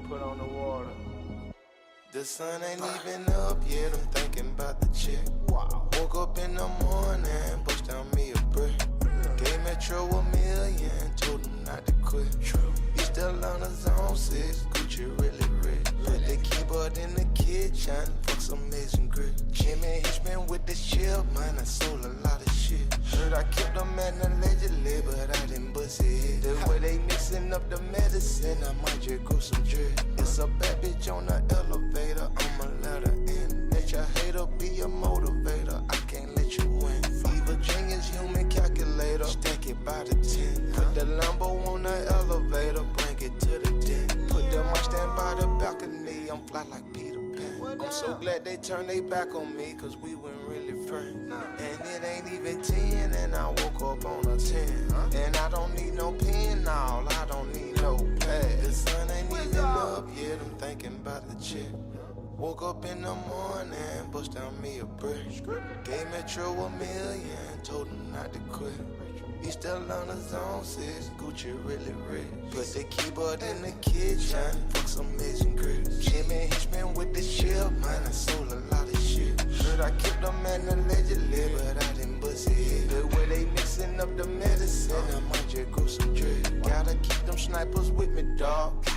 put on the water. The sun ain't even up yet, I'm thinking about the chick. Wow. Woke up in the morning, bust down me a brick. Gave Metro $1 million, told him not to quit. He still on his own 6, Gucci really rich. Put the keyboard in the kitchen, fuck some amazing grit. Jimmy Hitchman with the chill, man, I sold a lot of shit. Heard I kept them man allegedly, but I didn't bust it. The way they mixing up the medicine, I might just grow some drip. It's a bad bitch on the elevator, I'ma let her in. Let your hater be a motivator, I can't let you win. Evil genius, human calculator, stack it by the 10. Put the Lambo on the elevator, bring it to the den. Put the Mustang by the balcony, I'm fly like Peter Pan. I'm so glad they turned their back on me, cause we weren't really friends. And it ain't even 10, and I woke up on a 10. And I don't need no pen, now I don't need no pad. The sun ain't even up yet, I'm thinking about the chick. Woke up in the morning, bust down me a brick. Gave Metro $1 million, told him not to quit. He still on his own 6, Gucci really rich. Put the keyboard in the kitchen, fuck some amazing grits. Jimmy Hitchman with the chill, man, I sold a lot of shit. Heard I kept them man allegedly, but I didn't bust it. The way they mixing up the medicine, I might just grow some drip. Gotta keep them snipers with me, dawg.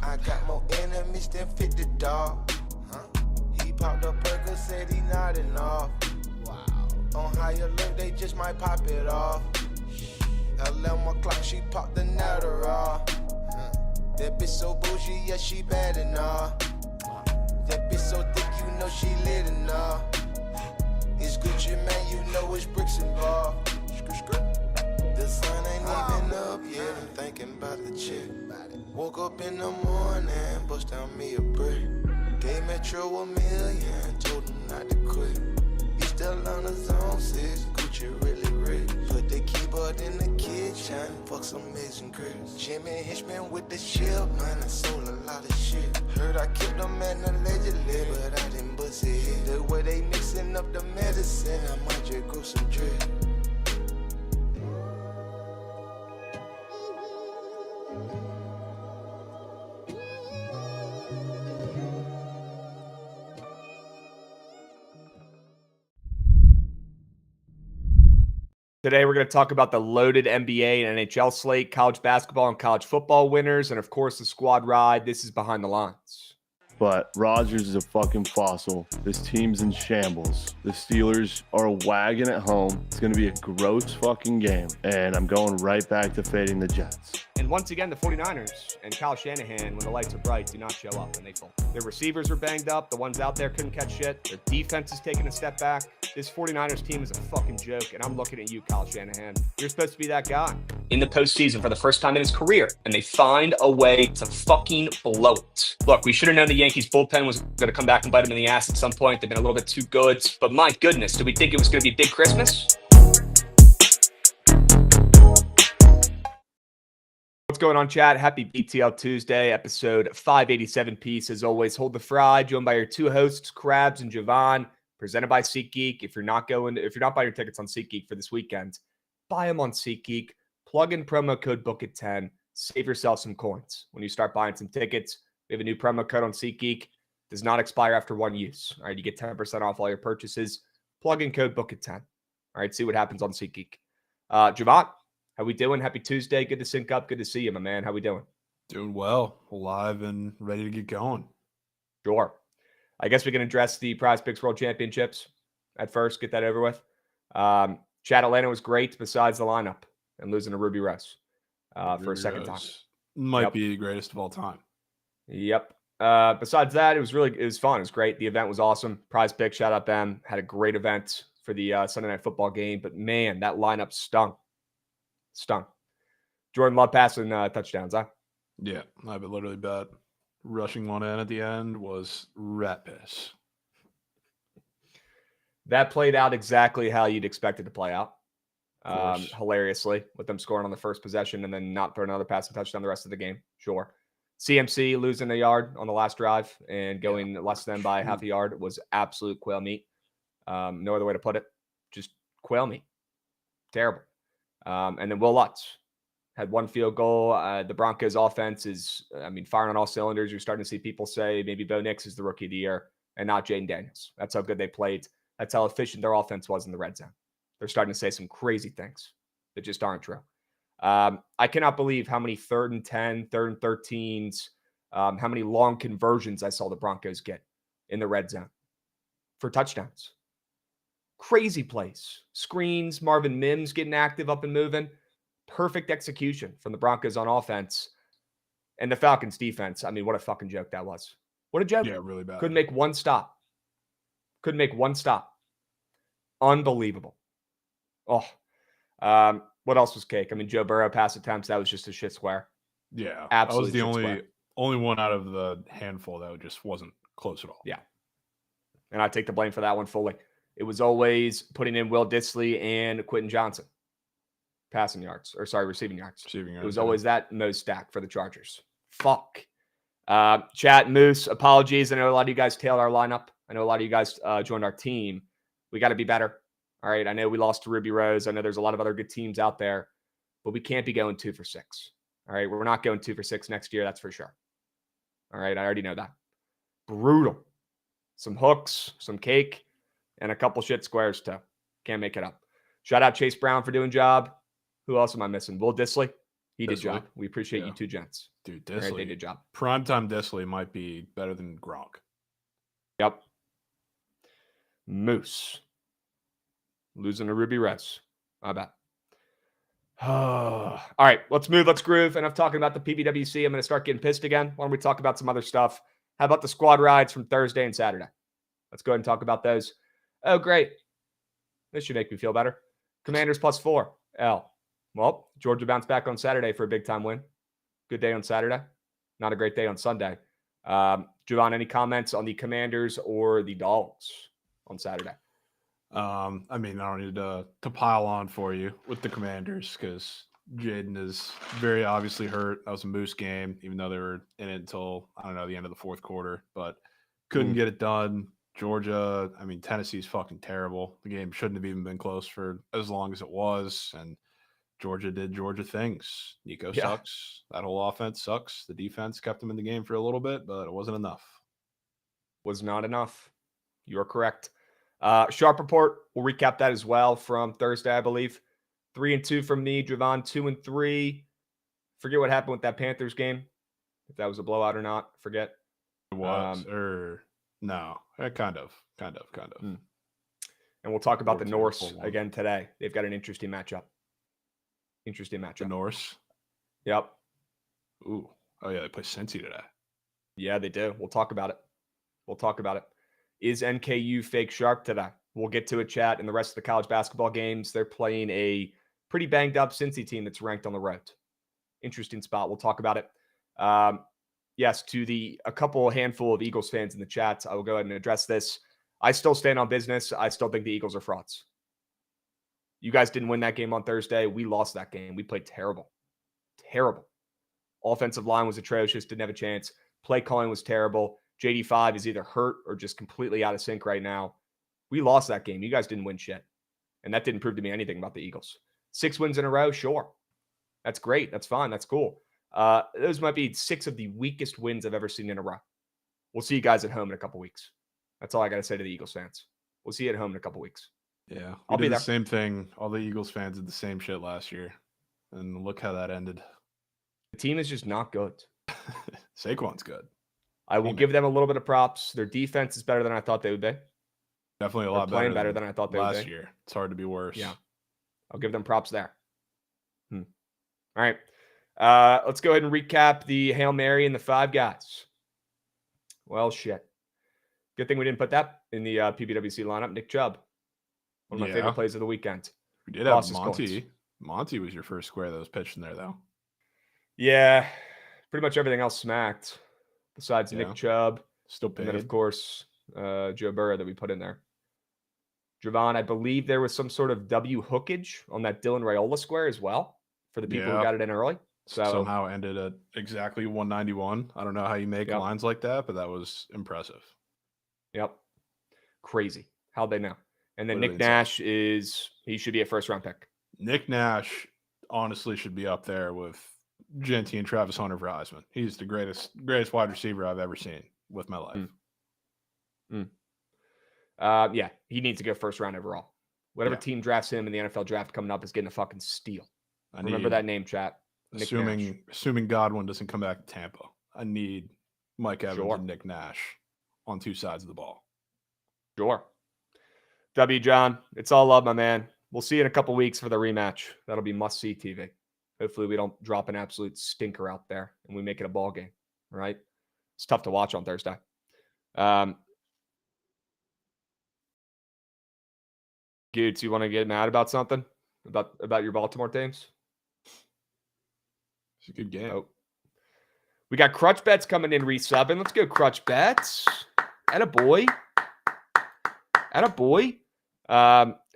I got more enemies than 50, dawg. He popped a perker, said he nodding off. On higher look, they just might pop it off. 11 o'clock, she popped the nutter off. That bitch so bougie, yeah, she bad enough. That bitch so thick, you know she lit enough. It's Gucci, man, you know it's bricks involved. The sun ain't even up yet, I'm thinking about the chick. Woke up in the morning, bust down me a brick. Gave Metro $1 million, told him not to quit. He still on his own 6, Gucci really rich. Put the keyboard in the kitchen, fuck some amazing grits. Jimmy Hitchman with the chill, man, I sold a lot of shit. Heard I kept them man allegedly, but I didn't bust it. The way they mixing up the medicine, I might just grow some drip. Today, we're going to talk about the loaded NBA and NHL slate, college basketball and college football winners, and of course, the squad ride. This is Behind the Lines. But Rodgers is a fucking fossil. This team's in shambles. The Steelers are a wagon at home. It's going to be a gross fucking game. And I'm going right back to fading the Jets. And once again, the 49ers and Kyle Shanahan, when the lights are bright, do not show up and they fold. Their receivers are banged up. The ones out there couldn't catch shit. Their defense is taking a step back. This 49ers team is a fucking joke. And I'm looking at you, Kyle Shanahan. You're supposed to be that guy. In the postseason for the first time in his career, and they find a way to fucking blow it. Look, we should have known the Yankees bullpen was going to come back and bite them in the ass at some point. They've been a little bit too good, but my goodness, did we think it was going to be a big Christmas? What's going on, chat? Happy BTL Tuesday, episode 587 piece. As always, hold the fry, joined by your two hosts, Krabs and Jovan, presented by SeatGeek. If you're not buying your tickets on SeatGeek for this weekend, buy them on SeatGeek. Plug in promo code Bookit10. Save yourself some coins when you start buying some tickets. We have a new promo code on SeatGeek. Does not expire after one use. All right, you get 10% off all your purchases. Plug in code Bookit10. All right, see what happens on SeatGeek. Jovan, how we doing? Happy Tuesday. Good to sync up. Good to see you, my man. How we doing? Doing well. Alive and ready to get going. Sure. I guess we can address the Prize Picks World Championships at first. Get that over with. Chad, Atlanta was great besides the lineup and losing to Ruby Rose for a second time. Might be the greatest of all time. Yep. Besides that, it was fun. It was great. The event was awesome. Prize Pick, shout out them. Had a great event for the Sunday Night Football game. But man, that lineup stung. Jordan Love passing touchdowns, huh? Yeah, I would literally bet rushing one in at the end was rat piss. That played out exactly how you'd expect it to play out. Hilariously, with them scoring on the first possession and then not throwing another passing touchdown the rest of the game. Sure. CMC losing a yard on the last drive and going less than by half a yard was absolute quail meat. No other way to put it. Just quail meat. Terrible. And then Will Lutz had one field goal. The Broncos offense is, firing on all cylinders. You're starting to see people say maybe Bo Nix is the rookie of the year and not Jaden Daniels. That's how good they played. That's how efficient their offense was in the red zone. They're starting to say some crazy things that just aren't true. I cannot believe how many 3rd and 10, 3rd and 13s, how many long conversions I saw the Broncos get in the red zone for touchdowns. Crazy plays. Screens, Marvin Mims getting active up and moving. Perfect execution from the Broncos on offense. And the Falcons defense, what a fucking joke that was. What a joke. Yeah, really bad. Couldn't make one stop. Unbelievable. Oh, what else was cake? Joe Burrow pass attempts, that was just a shit square. Yeah, Absolutely. That was the only one out of the handful that just wasn't close at all. Yeah. And I take the blame for that one fully. It was always putting in Will Dissly and Quentin Johnson. Receiving yards. It was always that nose stack for the Chargers. Fuck. Chat, Moose, apologies. I know a lot of you guys tailed our lineup. I know a lot of you guys joined our team. We got to be better. All right. I know we lost to Ruby Rose. I know there's a lot of other good teams out there, but we can't be going 2 for 6. All right. We're not going 2 for 6 next year. That's for sure. All right. I already know that. Brutal. Some hooks, some cake, and a couple shit squares too. Can't make it up. Shout out Chase Brown for doing job. Who else am I missing? Will Dissly? He did job. We appreciate you two gents. Dude, Dissly. Right, they did job. Primetime Dissly might be better than Gronk. Yep. Moose. Losing to Ruby Rose. I bet. All right, let's move. Let's groove. Enough talking about the PBWC. I'm going to start getting pissed again. Why don't we talk about some other stuff? How about the squad rides from Thursday and Saturday? Let's go ahead and talk about those. Oh, great. This should make me feel better. Commanders +4. L. Well, Georgia bounced back on Saturday for a big-time win. Good day on Saturday. Not a great day on Sunday. Jovan, any comments on the Commanders or the Dogs on Saturday? I don't need to pile on for you with the Commanders because Jaden is very obviously hurt. That was a Moose game, even though they were in it until, the end of the fourth quarter, but couldn't get it done. Georgia, Tennessee's fucking terrible. The game shouldn't have even been close for as long as it was, and Georgia did Georgia things. Nico sucks. That whole offense sucks. The defense kept them in the game for a little bit, but it wasn't enough. Was not enough. You're correct. Sharp report. We'll recap that as well from Thursday, I believe. 3-2 from me. Jovan 2-3. Forget what happened with that Panthers game. If that was a blowout or not. Forget. It was. No. Kind of. And we'll talk about the Norse again today. They've got an interesting matchup. The Norse? Yep. Ooh. Oh, yeah. They play Cincy today. Yeah, they do. We'll talk about it. Is NKU fake sharp today? We'll get to it, chat. In the rest of the college basketball games, they're playing a pretty banged up Cincy team that's ranked on the road. Interesting spot. We'll talk about it. Yes, to a handful of Eagles fans in the chats, I will go ahead and address this. I still stand on business. I still think the Eagles are frauds. You guys didn't win that game on Thursday. We lost that game. We played terrible. Offensive line was atrocious. Didn't have a chance. Play calling was terrible. JD5 is either hurt or just completely out of sync right now. We lost that game. You guys didn't win shit. And that didn't prove to me anything about the Eagles. 6 wins in a row, sure. That's great. That's fine. That's cool. Those might be 6 of the weakest wins I've ever seen in a row. We'll see you guys at home in a couple weeks. That's all I got to say to the Eagles fans. We'll see you at home in a couple weeks. Yeah. I'll be there. The same thing. All the Eagles fans did the same shit last year. And look how that ended. The team is just not good. Saquon's good. I will give them a little bit of props. Their defense is better than I thought they would be. Definitely a lot better than I thought they would be. Last year. It's hard to be worse. Yeah. I'll give them props there. All right. Let's go ahead and recap the Hail Mary and the 5 guys. Well, shit. Good thing we didn't put that in the PBWC lineup. Nick Chubb. One of my favorite plays of the weekend. We did have Monty. Monty was your first square that was pitched in there, though. Yeah. Pretty much everything else smacked. Besides Nick Chubb. Still paid. And then, of course, Joe Burrow that we put in there. Jovan, I believe there was some sort of W hookage on that Dylan Raiola square as well for the people who got it in early. So somehow ended at exactly 191. I don't know how you make lines like that, but that was impressive. Yep. Crazy. How'd they know? And then Nick Nash he should be a first-round pick. Nick Nash, honestly should be up there with Genty and Travis Hunter for Heisman. He's the greatest wide receiver I've ever seen with my life. Yeah, he needs to go first round overall. Whatever team drafts him in the NFL draft coming up is getting a fucking steal. Remember that name, chat. Assuming Godwin doesn't come back to Tampa, I need Mike Evans and Nick Nash on two sides of the ball. Sure. W. John, it's all love, my man. We'll see you in a couple weeks for the rematch. That'll be must-see TV. Hopefully we don't drop an absolute stinker out there and we make it a ball game. All right? It's tough to watch on Thursday. Goots, you want to get mad about something? About your Baltimore teams? It's a good game. Oh. We got Crutch Bets coming in resubbing. Let's go, Crutch Bets. Attaboy.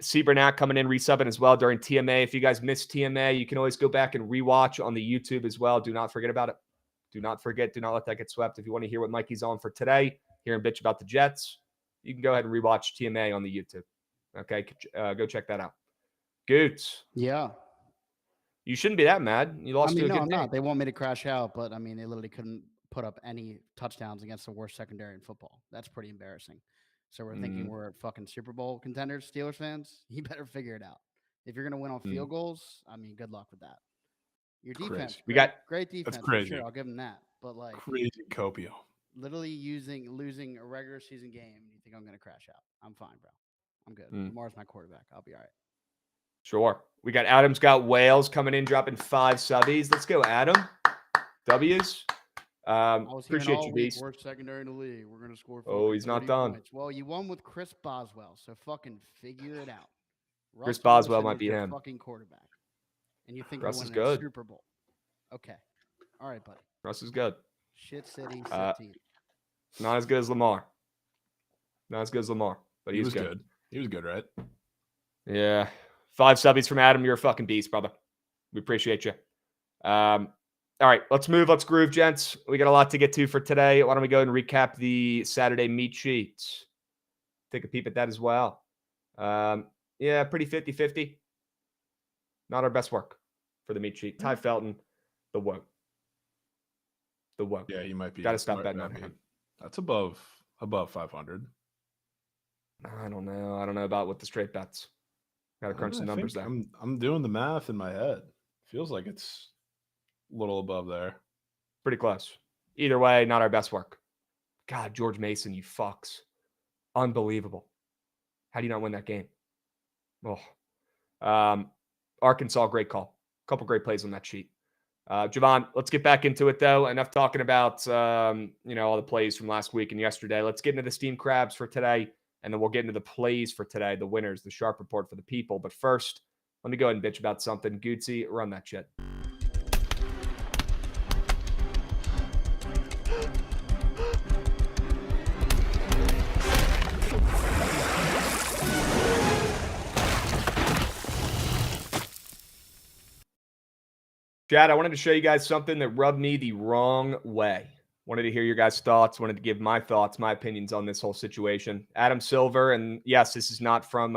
C. Bernat coming in resubbing as well during TMA. If you guys missed TMA, you can always go back and rewatch on the YouTube as well. Do not forget about it. Do not forget. Do not let that get swept. If you want to hear what Mikey's on for today, hear him bitch about the Jets, you can go ahead and rewatch TMA on the YouTube. Okay, go check that out. Goots. Yeah. You shouldn't be that mad. You lost to a good I'm team. not. They want me to crash out, but they literally couldn't put up any touchdowns against the worst secondary in football. That's pretty embarrassing. So we're thinking we're fucking Super Bowl contenders, Steelers fans. You better figure it out. If you're going to win on field goals, good luck with that. Your defense, great defense. That's crazy. Sure, I'll give them that. But crazy Copio. Literally losing a regular season game, you think I'm going to crash out? I'm fine, bro. I'm good. Lamar's my quarterback. I'll be all right. Sure. We got Adam's got Wales coming in, dropping 5 subbies. Let's go, Adam. W's. Appreciate you, Beast. Worst secondary in the league. We're going to score. Oh, he's not done. Points. Well, you won with Chris Boswell, so fucking figure it out. Chris Boswell might be him. Fucking quarterback. And you think Russ is we're winning good. a Super Bowl? Okay. All right, buddy. Russ is good. Shit City. Not as good as Lamar. But he was good. He was good, right? Yeah. 5 subbies from Adam. You're a fucking beast, brother. We appreciate you. All right, let's move. Let's groove, gents. We got a lot to get to for today. Why don't we go and recap the Saturday meat sheets? Take a peep at that as well. Yeah, pretty 50-50. Not our best work for the meat sheet. Ty Felton, the woke. Yeah, you might be. Got to stop betting on him. That's above 500. I don't know about with the straight bets. Got to crunch some numbers there. I'm doing the math in my head. Feels like it's a little above there. Pretty close. Either way, not our best work. God, George Mason, you fucks. Unbelievable. How do you not win that game? Oh. Arkansas, great call. Couple great plays on that sheet. Jovan, let's get back into it, though. Enough talking about, all the plays from last week and yesterday. Let's get into the steamed crabs for today, and then we'll get into the plays for today, the winners, the sharp report for the people. But first, let me go ahead and bitch about something. Gootsy, run that shit. Chad, I wanted to show you guys something that rubbed me the wrong way. Wanted to hear your guys' thoughts. Wanted to give my thoughts, my opinions on this whole situation. Adam Silver, and yes, this is not from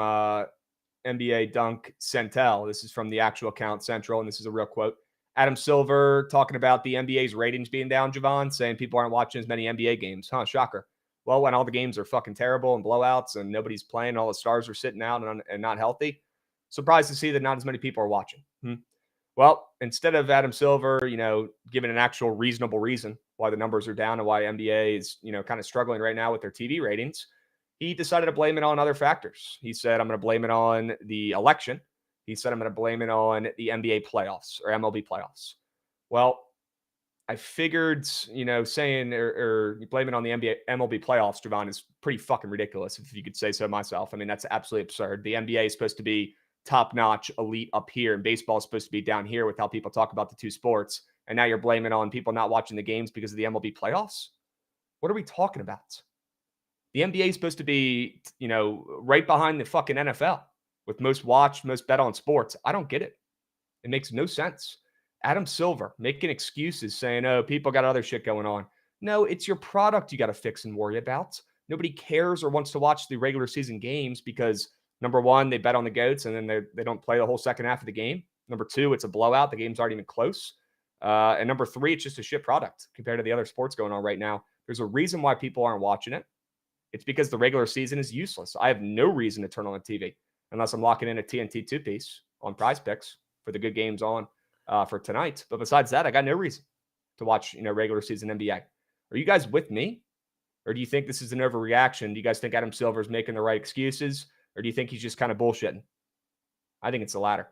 NBA Dunk Centel. This is from the actual account Central, and this is a real quote. Adam Silver talking about the NBA's ratings being down, Jovan, saying people aren't watching as many NBA games. Shocker. Well, when all the games are fucking terrible and blowouts and nobody's playing, all the stars are sitting out and not healthy. Surprised to see that not as many people are watching. Well, instead of Adam Silver, giving an actual reasonable reason why the numbers are down and why NBA is, kind of struggling right now with their TV ratings, he decided to blame it on other factors. He said, I'm going to blame it on the election. He said, I'm going to blame it on the NBA playoffs or MLB playoffs. Well, I figured, saying or blame it on the MLB playoffs, Jovan, is pretty fucking ridiculous, if you could say so myself. I mean, that's absolutely absurd. The NBA is supposed to be top-notch elite up here, and baseball is supposed to be down here with how people talk about the two sports. And now you're blaming on people not watching the games because of the MLB playoffs? What are we talking about? The NBA is supposed to be, right behind the fucking NFL with most watched, most bet on sports. I don't get it. It makes no sense. Adam Silver making excuses saying, oh, people got other shit going on. No, it's your product you got to fix and worry about. Nobody cares or wants to watch the regular season games because number one, they bet on the GOATs, and then they don't play the whole second half of the game. Number 2, it's a blowout. The games aren't even close. And number 3, it's just a shit product compared to the other sports going on right now. There's a reason why people aren't watching it. It's because the regular season is useless. I have no reason to turn on the TV unless I'm locking in a TNT 2-piece on Prize Picks for the good games on for tonight. But besides that, I got no reason to watch, regular season NBA. Are you guys with me? Or do you think this is an overreaction? Do you guys think Adam Silver's making the right excuses? Or do you think he's just kind of bullshitting? I think it's the latter.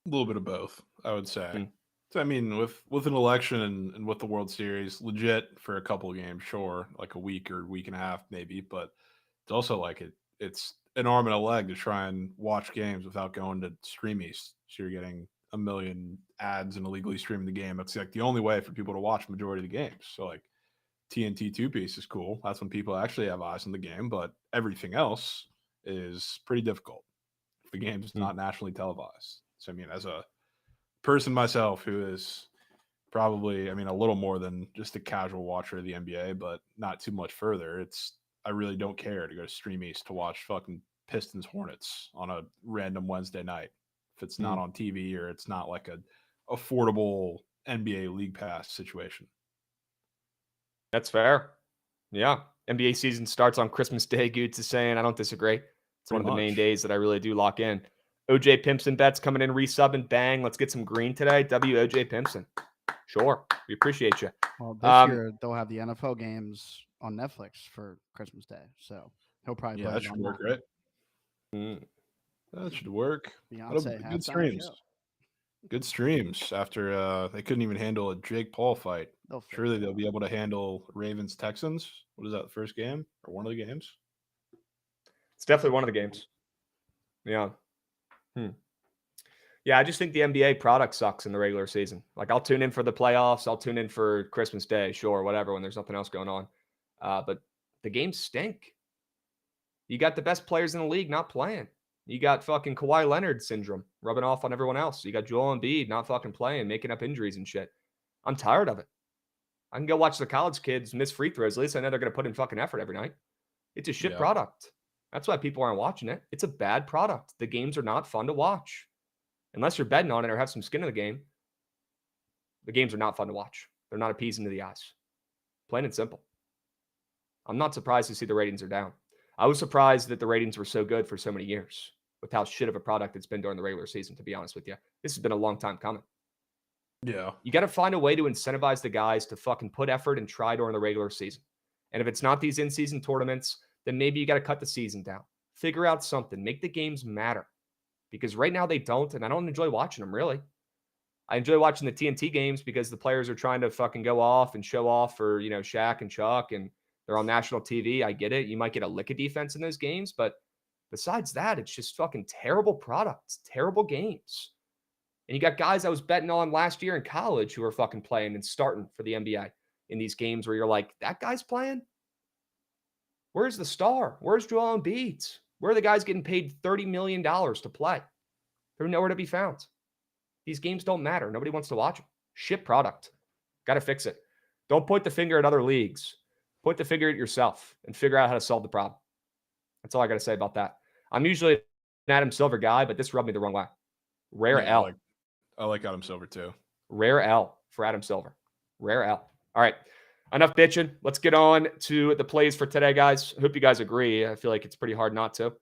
A little bit of both, I would say. So, I mean, with an election and with the World Series, legit for a couple of games, sure, like a week or week and a half maybe, but it's also like it's an arm and a leg to try and watch games without going to StreamEast. So you're getting a million ads and illegally streaming the game. That's like the only way for people to watch the majority of the games. So like TNT 2-piece is cool. That's when people actually have eyes on the game, but everything else is pretty difficult if the game is not nationally televised. So, I mean, as a person myself who is probably, a little more than just a casual watcher of the NBA, but not too much further, I really don't care to go to StreamEast to watch fucking Pistons Hornets on a random Wednesday night if it's not on TV or it's not like a affordable NBA League Pass situation. That's fair. Yeah. NBA season starts on Christmas Day. Goots is saying, I don't disagree. It's one of the main days that I really do lock in. OJ Pimpson bets coming in, resubbing. Bang. Let's get some green today. OJ Pimpson. Sure. We appreciate you. Well, this year they'll have the NFL games on Netflix for Christmas Day. So he'll probably play that should work, right? That should work. Beyonce good streams. Good streams after they couldn't even handle a Jake Paul fight. Surely they'll be able to handle Ravens Texans. What is that, the first game or one of the games? It's definitely one of the games. Yeah. Yeah, I just think the NBA product sucks in the regular season. Like, I'll tune in for the playoffs. I'll tune in for Christmas Day, sure, whatever, when there's nothing else going on. But the games stink. You got the best players in the league not playing. You got fucking Kawhi Leonard syndrome rubbing off on everyone else. You got Joel Embiid not fucking playing, making up injuries and shit. I'm tired of it. I can go watch the college kids miss free throws. At least I know they're going to put in fucking effort every night. It's a shit product. That's why people aren't watching it. It's a bad product. The games are not fun to watch. Unless you're betting on it or have some skin in the game, the games are not fun to watch. They're not appeasing to the eyes. Plain and simple. I'm not surprised to see the ratings are down. I was surprised that the ratings were so good for so many years with how shit of a product it's been during the regular season, to be honest with you. This has been a long time coming. Yeah. You got to find a way to incentivize the guys to fucking put effort and try during the regular season. And if it's not these in-season tournaments, then maybe you got to cut the season down. Figure out something. Make the games matter. Because right now they don't, and I don't enjoy watching them, really. I enjoy watching the TNT games because the players are trying to fucking go off and show off for, Shaq and Chuck, and they're on national TV. I get it. You might get a lick of defense in those games, but besides that, it's just fucking terrible products, terrible games. And you got guys I was betting on last year in college who are fucking playing and starting for the NBA in these games where you're like, that guy's playing? Where's the star? Where's Joel Embiid? Where are the guys getting paid $30 million to play? They're nowhere to be found. These games don't matter. Nobody wants to watch them. Shit product. Got to fix it. Don't point the finger at other leagues. Point the finger at yourself and figure out how to solve the problem. That's all I got to say about that. I'm usually an Adam Silver guy, but this rubbed me the wrong way. Rare L. I like Adam Silver too. Rare L for Adam Silver. Rare L. All right. Enough bitching. Let's get on to the plays for today, guys. I hope you guys agree. I feel like it's pretty hard not to.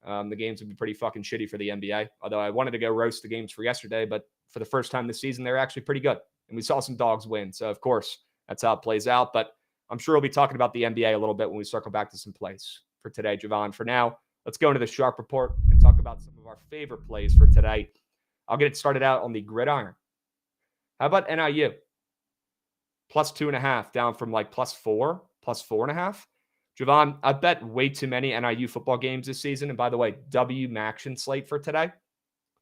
The games would be pretty fucking shitty for the NBA. Although I wanted to go roast the games for yesterday, but for the first time this season, they're actually pretty good. And we saw some dogs win. So, of course, that's how it plays out. But I'm sure we'll be talking about the NBA a little bit when we circle back to some plays for today, Jovan. For now, let's go into the Sharp Report and talk about some of our favorite plays for today. I'll get it started out on the gridiron. How about NIU? Plus 2.5 down from like plus 4.5. Jovan, I bet way too many NIU football games this season. And by the way, Maction slate for today.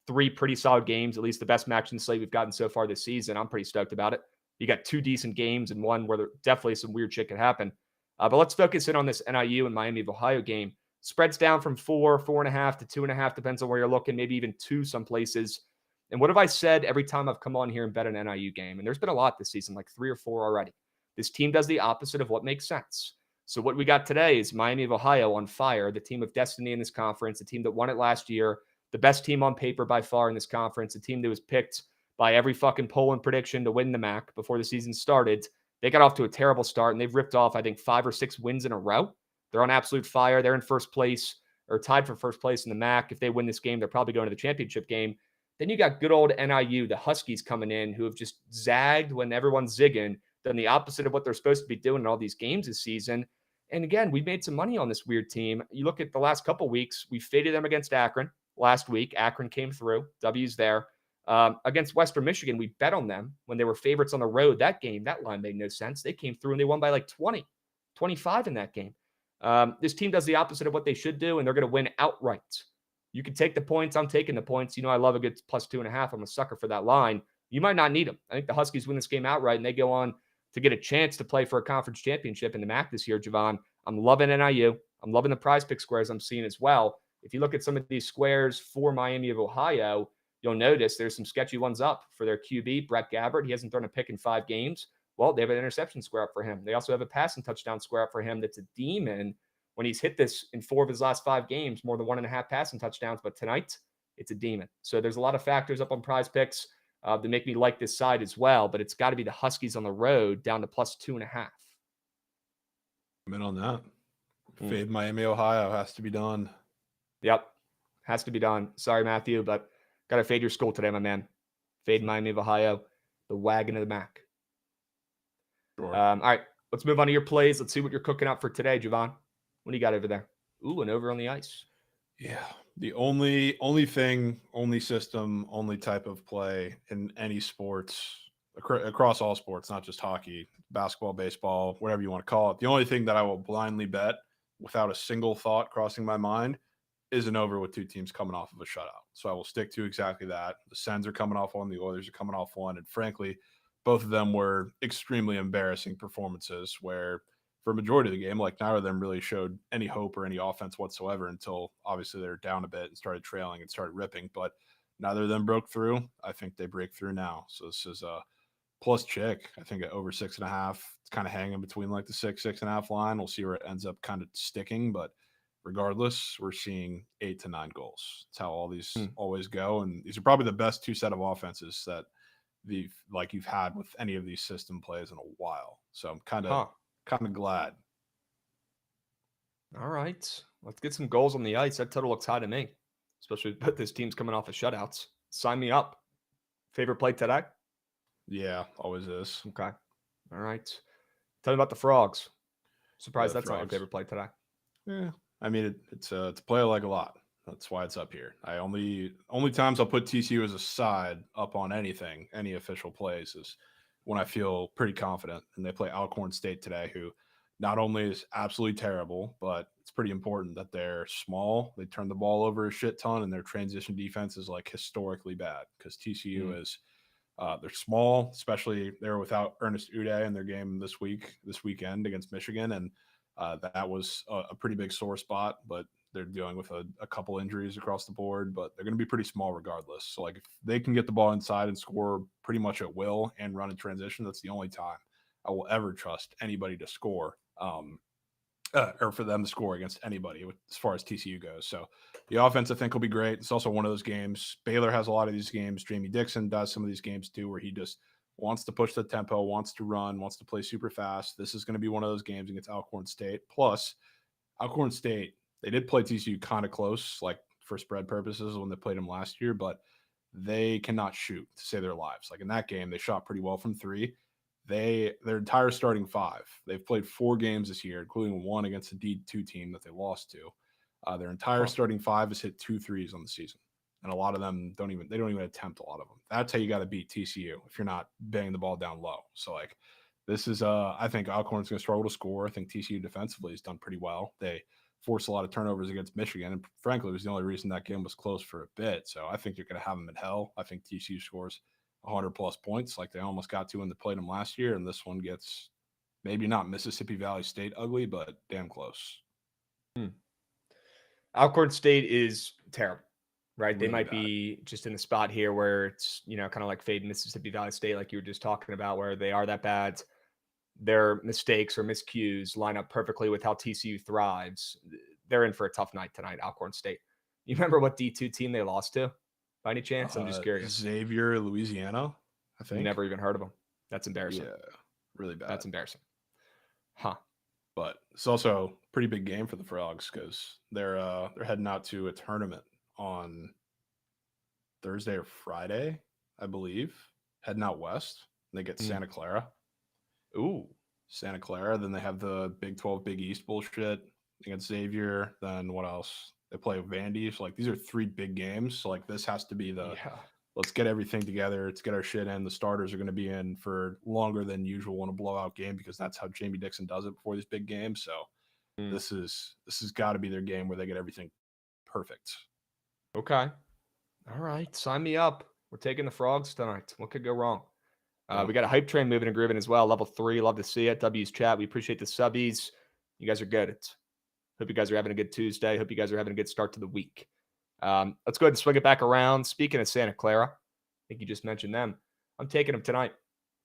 3 pretty solid games, at least the best Maction slate we've gotten so far this season. I'm pretty stoked about it. You got 2 decent games and one where there definitely some weird shit could happen. But let's focus in on this NIU and Miami of Ohio game. Spreads down from 4.5 to 2.5, depends on where you're looking, maybe even 2 some places. And what have I said every time I've come on here and bet an NIU game? And there's been a lot this season, like 3 or 4 already. This team does the opposite of what makes sense. So what we got today is Miami of Ohio on fire, the team of destiny in this conference, the team that won it last year, the best team on paper by far in this conference, a team that was picked by every fucking poll and prediction to win the MAC before the season started. They got off to a terrible start, and they've ripped off, I think, 5 or 6 wins in a row. They're on absolute fire. They're in first place, or tied for first place in the MAC. If they win this game, they're probably going to the championship game. Then you got good old NIU, the Huskies coming in, who have just zagged when everyone's zigging, done the opposite of what they're supposed to be doing in all these games this season. And again, we made some money on this weird team. You look at the last couple weeks, we faded them against Akron last week. Akron came through. W's there. Against Western Michigan, we bet on them when they were favorites on the road. That game, that line made no sense. They came through and they won by like 20, 25 in that game. This team does the opposite of what they should do, and they're going to win outright. You can take the points. I'm taking the points. You know, I love a good +2.5. I'm a sucker for that line. You might not need them. I think the Huskies win this game outright, and they go on to get a chance to play for a conference championship in the MAC this year, Jovan. I'm loving NIU. I'm loving the prize pick squares I'm seeing as well. If you look at some of these squares for Miami of Ohio, you'll notice there's some sketchy ones up for their QB, Brett Gabbert. He hasn't thrown a pick in 5 games. Well, they have an interception square up for him. They also have a passing touchdown square up for him that's a demon when he's hit this in 4 of his last 5 games, more than 1.5 passing touchdowns. But tonight, it's a demon. So there's a lot of factors up on prize picks that make me like this side as well. But it's got to be the Huskies on the road down to +2.5. I'm in on that. Fade Miami, Ohio has to be done. Yep. Has to be done. Sorry, Matthew, but got to fade your school today, my man. Fade Miami of Ohio, the wagon of the MAC. Sure. All right, let's move on to your plays. Let's see what you're cooking up for today, Jovan. What do you got over there? Ooh, and over on the ice. Yeah. The only thing, only system, only type of play in any sports, across all sports, not just hockey, basketball, baseball, whatever you want to call it. The only thing that I will blindly bet without a single thought crossing my mind is an over with 2 teams coming off of a shutout. So I will stick to exactly that. The Sens are coming off one, the Oilers are coming off one, and frankly, both of them were extremely embarrassing performances where for a majority of the game, like neither of them really showed any hope or any offense whatsoever until obviously they were down a bit and started trailing and started ripping, but neither of them broke through. I think they break through now. So this is a plus chick. I think at over 6.5. It's kind of hanging between like the 6.5 line. We'll see where it ends up kind of sticking, but regardless, we're seeing 8 to 9 goals. That's how all these always go. And these are probably the best 2 set of offenses that you've had with any of these system plays in a while. So I'm kind of glad. All right. Let's get some goals on the ice. That total looks high to me, especially with this team's coming off of shutouts. Sign me up. Favorite play today? Yeah, always is. Okay. All right. Tell me about the Frogs. Surprised that's not your Frogs. favorite play today. Yeah. I mean, it's a play I like a lot. That's why it's up here. I only times I'll put TCU as a side up on anything, any official plays, is when I feel pretty confident. And they play Alcorn State today, who not only is absolutely terrible, but it's pretty important that they're small. They turn the ball over a shit ton, and their transition defense is like historically bad because TCU is they're small, especially they're without Ernest Uday in their game this weekend against Michigan, and that was a pretty big sore spot. But they're dealing with a couple injuries across the board, but they're going to be pretty small regardless. So like if they can get the ball inside and score pretty much at will and run in transition, that's the only time I will ever trust anybody to score. Or for them to score against anybody as far as TCU goes. So the offense, I think, will be great. It's also one of those games. Baylor has a lot of these games. Jamie Dixon does some of these games too, where he just wants to push the tempo, wants to run, wants to play super fast. This is going to be one of those games against Alcorn State. Plus, Alcorn State, they did play TCU kind of close, like for spread purposes when they played them last year, but they cannot shoot to save their lives. Like in that game, they shot pretty well from 3. Their entire starting 5, they've played 4 games this year, including one against a D2 team that they lost to. Their entire starting 5 has hit 2 threes on the season. And a lot of them don't even attempt a lot of them. That's how you got to beat TCU if you're not banging the ball down low. So like this is I think Alcorn's going to struggle to score. I think TCU defensively has done pretty well. They forced a lot of turnovers against Michigan, and frankly, it was the only reason that game was close for a bit. So I think you're going to have them in hell. I think TCU scores 100+ points like they almost got to when they played them last year, and this one gets maybe not Mississippi Valley State ugly, but damn close. Alcorn State is terrible, right? Really they might bad. be just in the spot here where it's, kind of like fade Mississippi Valley State, like you were just talking about, where they are that bad. Their mistakes or miscues line up perfectly with how TCU thrives. They're in for a tough night tonight, Alcorn State. You remember what D2 team they lost to? By any chance? I'm just curious. Xavier, Louisiana, I think. Never even heard of them. That's embarrassing. Yeah, really bad. That's embarrassing. Huh. But it's also a pretty big game for the Frogs because they're heading out to a tournament on Thursday or Friday, I believe. Heading out west. They get Santa Clara. Ooh. Santa Clara. Then they have the Big 12, Big East bullshit against Xavier. Then what else? They play Vandy. So, like, these are 3 big games. So, like, this has to be let's get everything together. Let's get our shit in. The starters are going to be in for longer than usual in a blowout game because that's how Jamie Dixon does it before these big games. So, this has got to be their game where they get everything perfect. Okay. All right. Sign me up. We're taking the Frogs tonight. What could go wrong? We got a hype train moving and grooving as well. Level 3. Love to see it. W's chat. We appreciate the subbies. You guys are good. Hope you guys are having a good Tuesday. Hope you guys are having a good start to the week. Let's go ahead and swing it back around. Speaking of Santa Clara, I think you just mentioned them. I'm taking them tonight.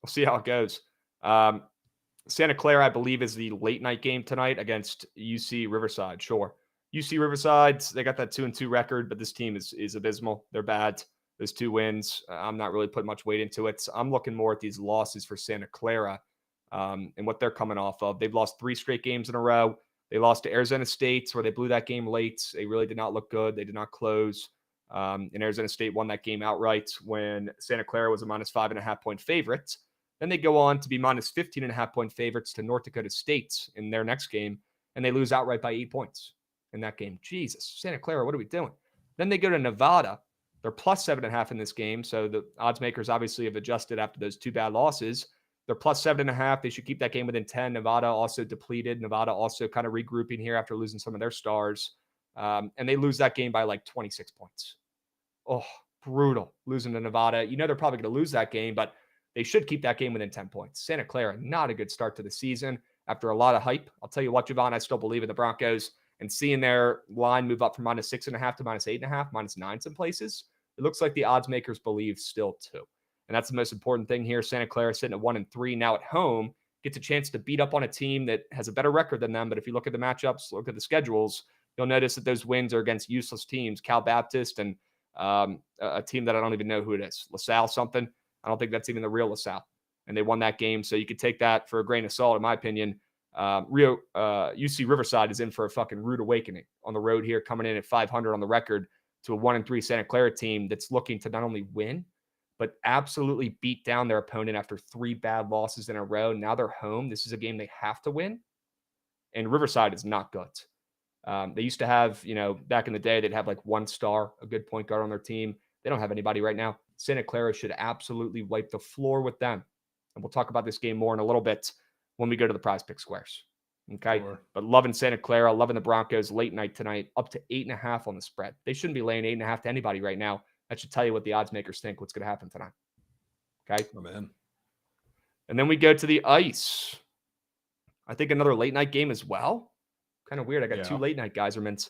We'll see how it goes. Santa Clara, I believe, is the late night game tonight against UC Riverside. Sure. UC Riverside, they got that 2-2 record, but this team is abysmal. They're bad. Those 2 wins. I'm not really putting much weight into it. So I'm looking more at these losses for Santa Clara and what they're coming off of. They've lost 3 straight games in a row. They lost to Arizona State, where they blew that game late. They really did not look good. They did not close. And Arizona State won that game outright when Santa Clara was a minus 5.5-point favorite. Then they go on to be minus 15.5-point favorites to North Dakota State in their next game, and they lose outright by 8 points in that game. Jesus, Santa Clara, what are we doing? Then they go to Nevada. They're plus 7.5 in this game. So the odds makers obviously have adjusted after those 2 bad losses. They're plus 7.5. They should keep that game within 10. Nevada also depleted. Nevada also kind of regrouping here after losing some of their stars. And they lose that game by like 26 points. Oh, brutal. Losing to Nevada. You know they're probably going to lose that game, but they should keep that game within 10 points. Santa Clara, not a good start to the season after a lot of hype. I'll tell you what, Jovan, I still believe in the Broncos. And seeing their line move up from minus 6.5 to minus 8.5, minus 9 some places, it looks like the odds makers believe still too. And that's the most important thing here. Santa Clara sitting at 1-3 now at home, gets a chance to beat up on a team that has a better record than them. But if you look at the matchups, look at the schedules, you'll notice that those wins are against useless teams, Cal Baptist and a team that I don't even know who it is, LaSalle something. I don't think that's even the real LaSalle. And they won that game. So you could take that for a grain of salt, in my opinion. UC Riverside is in for a fucking rude awakening on the road here, coming in at 500 on the record to a 1-3 Santa Clara team that's looking to not only win, but absolutely beat down their opponent after 3 bad losses in a row. Now they're home. This is a game they have to win. And Riverside is not good. They used to have, back in the day, they'd have like 1 star, a good point guard on their team. They don't have anybody right now. Santa Clara should absolutely wipe the floor with them. And we'll talk about this game more in a little bit when we go to the Prize Pick squares. Okay. Sure. But loving Santa Clara, loving the Broncos late night tonight, up to 8.5 on the spread. They shouldn't be laying 8.5 to anybody right now. That should tell you what the odds makers think what's going to happen tonight. Okay. Oh, man. And then we go to the ice. I think another late night game as well. Kind of weird. I got 2 late night Geysermans.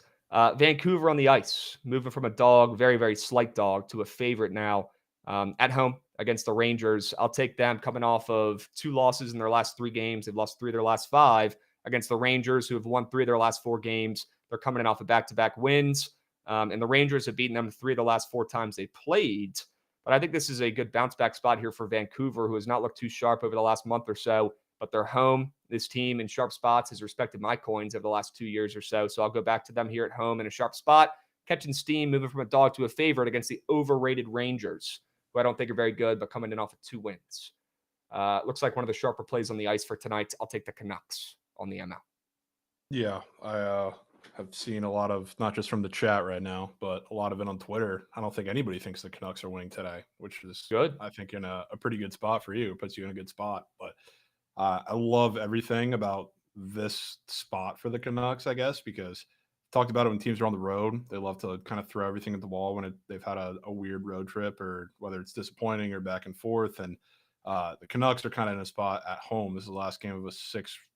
Vancouver on the ice, moving from a dog, very, very slight dog, to a favorite now at home against the Rangers. I'll take them coming off of 2 losses in their last 3 games. They've lost 3 of their last 5 against the Rangers, who have won 3 of their last 4 games. They're coming in off of back-to-back wins. And the Rangers have beaten them 3 of the last 4 times they played. But I think this is a good bounce-back spot here for Vancouver, who has not looked too sharp over the last month or so. But they're home. This team in sharp spots has respected my coins over the last 2 years or so. So I'll go back to them here at home in a sharp spot, catching steam, moving from a dog to a favorite against the overrated Rangers, who I don't think are very good, but coming in off of 2 wins. Looks like one of the sharper plays on the ice for tonight. I'll take the Canucks on the ML. Yeah, I have seen a lot of, not just from the chat right now, but a lot of it on Twitter. I don't think anybody thinks the Canucks are winning today, which is good. I think in a pretty good spot for you. It puts you in a good spot. But I love everything about this spot for the Canucks, I guess, because talked about it when teams are on the road. They love to kind of throw everything at the wall when they've had a weird road trip, or whether it's disappointing or back and forth. And the Canucks are kind of in a spot at home. This is the last game of a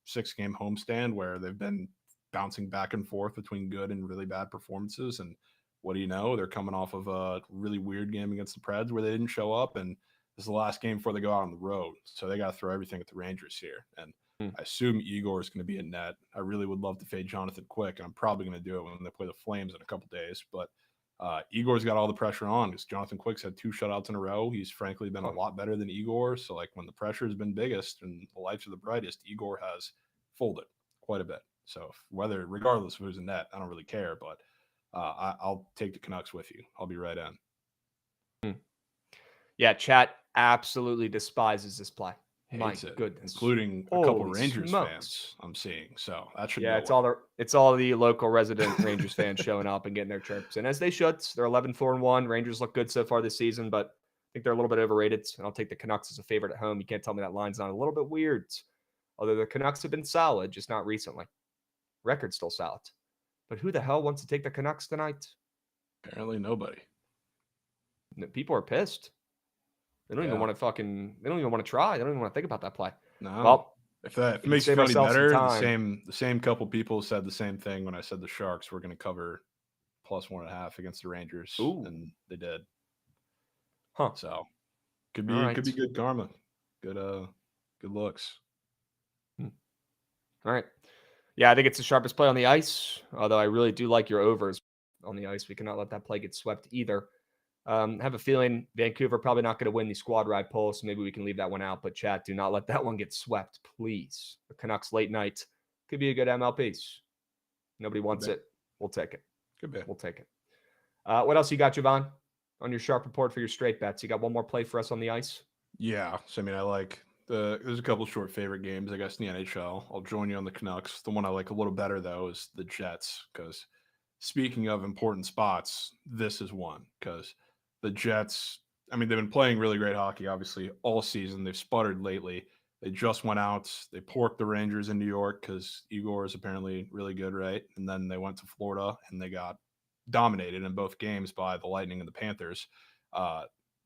six-game homestand where they've been bouncing back and forth between good and really bad performances. And what do you know? They're coming off of a really weird game against the Preds where they didn't show up. And this is the last game before they go out on the road. So they got to throw everything at the Rangers here. And I assume Igor is going to be in net. I really would love to fade Jonathan Quick. I'm probably going to do it when they play the Flames in a couple days. But Igor's got all the pressure on because Jonathan Quick's had 2 shutouts in a row. He's frankly been a lot better than Igor. So like when the pressure has been biggest and the lights are the brightest, Igor has folded quite a bit. So regardless of who's in net, I don't really care. But I'll take the Canucks with you. I'll be right in. Yeah, chat absolutely despises this play. My goodness, including a couple Rangers fans I'm seeing. So that should it's all the local resident Rangers fans showing up and getting their chirps, and as they should. They're 11-4-1. Rangers look good so far this season, but I think they're a little bit overrated. And I'll take the Canucks as a favorite at home. You can't tell me that line's not a little bit weird. Although the Canucks have been solid, just not recently. Record's still solid, but who the hell wants to take the Canucks tonight? Apparently nobody. People are pissed. They don't even want to they don't even want to try. They don't even want to think about that play. No. Well, if it makes you feel any better, the same couple people said the same thing when I said the Sharks were going to cover +1.5 against the Rangers. Ooh. And they did. Huh. So could be good karma. Good looks. All right. Yeah, I think it's the sharpest play on the ice. Although I really do like your overs on the ice. We cannot let that play get swept either. Have a feeling Vancouver probably not going to win the squad ride poll, so maybe we can leave that one out. But chat, do not let that one get swept, please. The Canucks late night could be a good ML piece. Nobody wants it. We'll take it. Good bet. We'll take it. What else you got, Jovan, on your sharp report for your straight bets? You got one more play for us on the ice? Yeah. So, I mean, I like there's a couple short favorite games, I guess, in the NHL. I'll join you on the Canucks. The one I like a little better, though, is the Jets, because speaking of important spots, this is one, because the Jets, I mean, they've been playing really great hockey, obviously, all season. They've sputtered lately. They just went out. They porked the Rangers in New York because Igor is apparently really good, right? And then they went to Florida, and they got dominated in both games by the Lightning and the Panthers.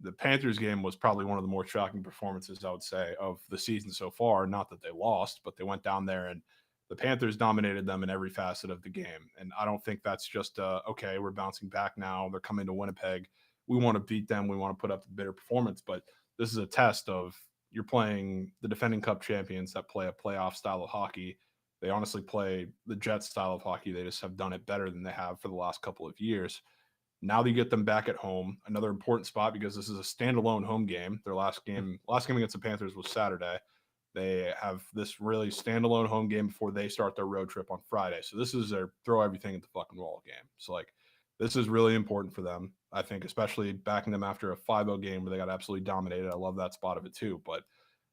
The Panthers game was probably one of the more shocking performances, I would say, of the season so far. Not that they lost, but they went down there and the Panthers dominated them in every facet of the game. And I don't think that's just, okay, we're bouncing back now. They're coming to Winnipeg. We want to beat them. We want to put up a better performance. But this is a test of you're playing the defending Cup champions that play a playoff style of hockey. They honestly play the Jets style of hockey. They just have done it better than they have for the last couple of years. Now that you get them back at home, another important spot because this is a standalone home game. Their last game against the Panthers was Saturday. They have this really standalone home game before they start their road trip on Friday. So this is their throw everything at the fucking wall game. So like this is really important for them. I think especially backing them after a 5-0 game where they got absolutely dominated. I love that spot of it too. But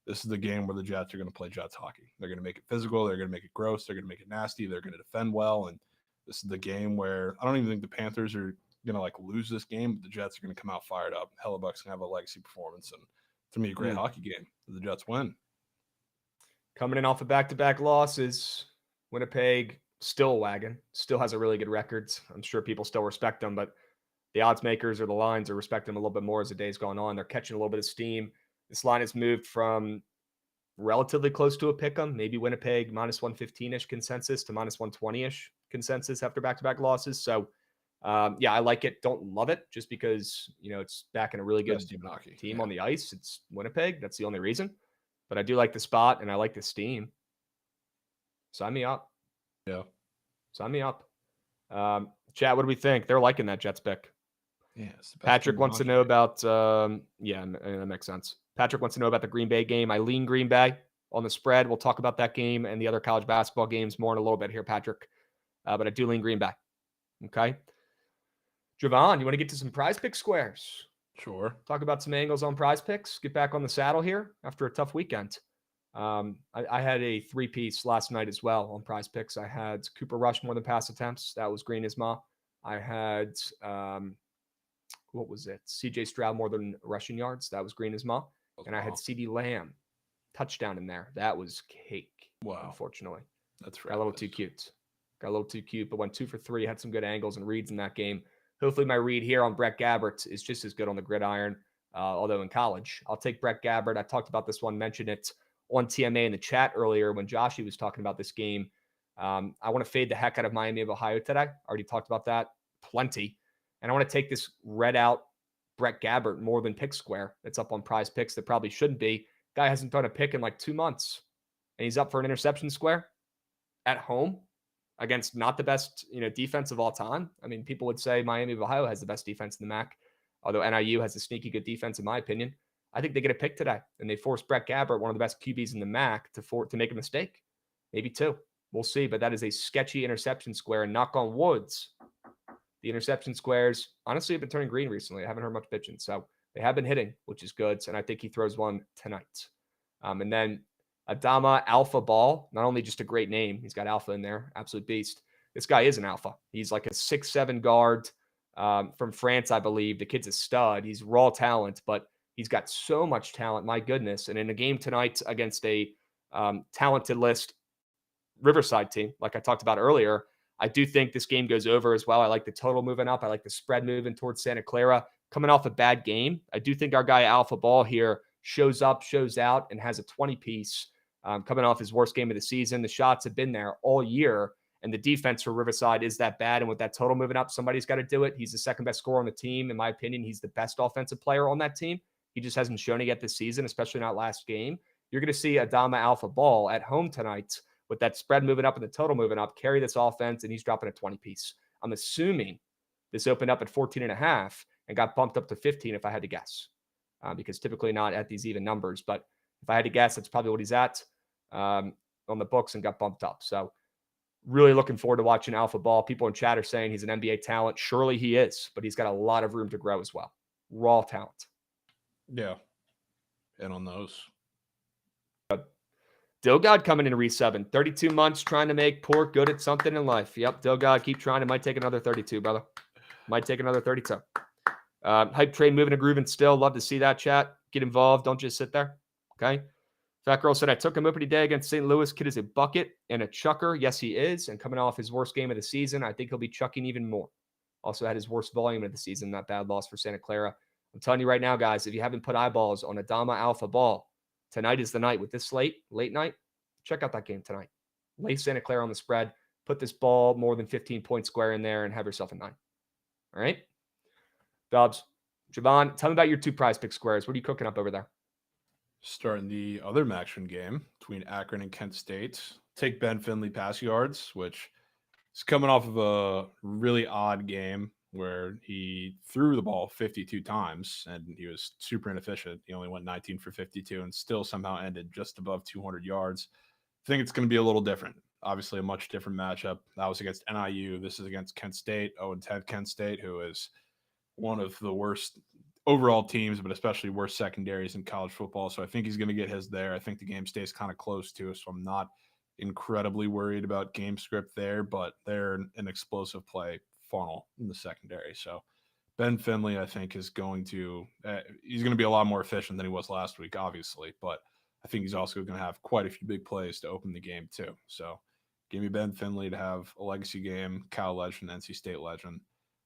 this is the game where the Jets are going to play Jets hockey. They're going to make it physical. They're going to make it gross. They're going to make it nasty. They're going to defend well. And this is the game where I don't even think the Panthers are going to like lose this game, but the Jets are going to come out fired up. Hellebuck's going to have a legacy performance. And to me, a great hockey game. The Jets win. Coming in off of back-to-back losses, Winnipeg still a wagon, still has a really good record. I'm sure people still respect them, but the odds makers or the lines are respecting them a little bit more as the day's gone on. They're catching a little bit of steam. This line has moved from relatively close to a pick'em, maybe Winnipeg minus 115-ish consensus to minus 120-ish consensus after back-to-back losses. So, yeah, I like it. Don't love it just because, you know, it's back in a really good team on the ice. It's Winnipeg. That's the only reason. But I do like the spot, and I like the steam. Sign me up. Yeah. Sign me up. Chat, what do we think? They're liking that Jets pick. Yeah. Patrick wants to know about, yeah, that makes sense. Patrick wants to know about the Green Bay game. I lean Green Bay on the spread. We'll talk about that game and the other college basketball games more in a little bit here, Patrick. But I do lean Green Bay. Okay. Jovan, you want to get to some prize pick squares? Sure. Talk about some angles on prize picks. Get back on the saddle here after a tough weekend. I had a 3-piece last night as well on prize picks. I had Cooper Rush more than pass attempts. That was green as ma. I had, what was it? CJ Stroud more than rushing yards. That was green as ma. And I had CeeDee Lamb touchdown in there. That was cake. Wow. Unfortunately. That's right. Got a little too cute. But went 2 for 3. Had some good angles and reads in that game. Hopefully my read here on Brett Gabbert is just as good on the gridiron, although in college. I'll take Brett Gabbert. I talked about this one, mentioned it on TMA in the chat earlier when Joshy was talking about this game. I want to fade the heck out of Miami of Ohio today. Already talked about that plenty. And I want to take this read out Brett Gabbert more than pick square that's up on prize picks that probably shouldn't be. Guy hasn't done a pick in like 2 months. And he's up for an interception square at home. against not the best, defense of all time. I mean, people would say Miami of Ohio has the best defense in the MAC, although NIU has a sneaky good defense, in my opinion. I think they get a pick today, and they force Brett Gabbert, one of the best QBs in the MAC, to make a mistake. Maybe two. We'll see, but that is a sketchy interception square, and knock on woods, the interception squares, honestly, have been turning green recently. I haven't heard much bitching, so they have been hitting, which is good, and I think he throws one tonight. And then Adama Alpha Ball, not only just a great name, he's got alpha in there, absolute beast. This guy is an alpha. He's like a 6'7" guard from France, I believe. The kid's a stud. He's raw talent, but he's got so much talent, my goodness. And in a game tonight against a talented list Riverside team, like I talked about earlier, I do think this game goes over as well. I like the total moving up. I like the spread moving towards Santa Clara. Coming off a bad game, I do think our guy Alpha Ball here shows up, shows out, and has a 20-piece coming off his worst game of the season. The shots have been there all year, and the defense for Riverside is that bad. And with that total moving up, somebody's got to do it. He's the second best scorer on the team. In my opinion, he's the best offensive player on that team. He just hasn't shown it yet this season, especially not last game. You're going to see Adama Alpha Ball at home tonight with that spread moving up and the total moving up, carry this offense, and he's dropping a 20-piece. I'm assuming this opened up at 14.5 and got bumped up to 15 if I had to guess, because typically not at these even numbers. But if I had to guess, that's probably what he's at on the books and got bumped up. So really looking forward to watching Alpha Ball. People in chat are saying he's an NBA talent. Surely he is, but he's got a lot of room to grow as well. Raw talent. Yeah. And on those. Dilgod coming in to re-7. 32 months trying to make Pork good at something in life. Yep, Dilgod, keep trying. It might take another 32, brother. Might take another 32. Hype train moving and grooving still. Love to see that, chat. Get involved. Don't just sit there. Okay? Fat Girl said, I took him opening day against St. Louis. Kid is a bucket and a chucker. Yes, he is. And coming off his worst game of the season, I think he'll be chucking even more. Also had his worst volume of the season. Not bad loss for Santa Clara. I'm telling you right now, guys, if you haven't put eyeballs on Adama Alpha Ball, tonight is the night with this slate, late night. Check out that game tonight. Lay Santa Clara on the spread. Put this ball more than 15-point square in there and have yourself a 9. All right? Dobbs, Jovan, tell me about your 2 prize pick squares. What are you cooking up over there? Starting the other action game between Akron and Kent State. Take Ben Finley pass yards, which is coming off of a really odd game where he threw the ball 52 times and he was super inefficient. He only went 19 for 52 and still somehow ended just above 200 yards. I think it's going to be a little different. Obviously, a much different matchup. That was against NIU. This is against Kent State, 0-10 Kent State, who is one of the worst overall teams, but especially worst secondaries in college football. So I think he's going to get his there. I think the game stays kind of close too, so I'm not incredibly worried about game script there, but they're an explosive play funnel in the secondary. So Ben Finley, I think, is going to he's going to be a lot more efficient than he was last week, obviously, but I think he's also going to have quite a few big plays to open the game too. So give me Ben Finley to have a legacy game, Cal legend, NC State legend.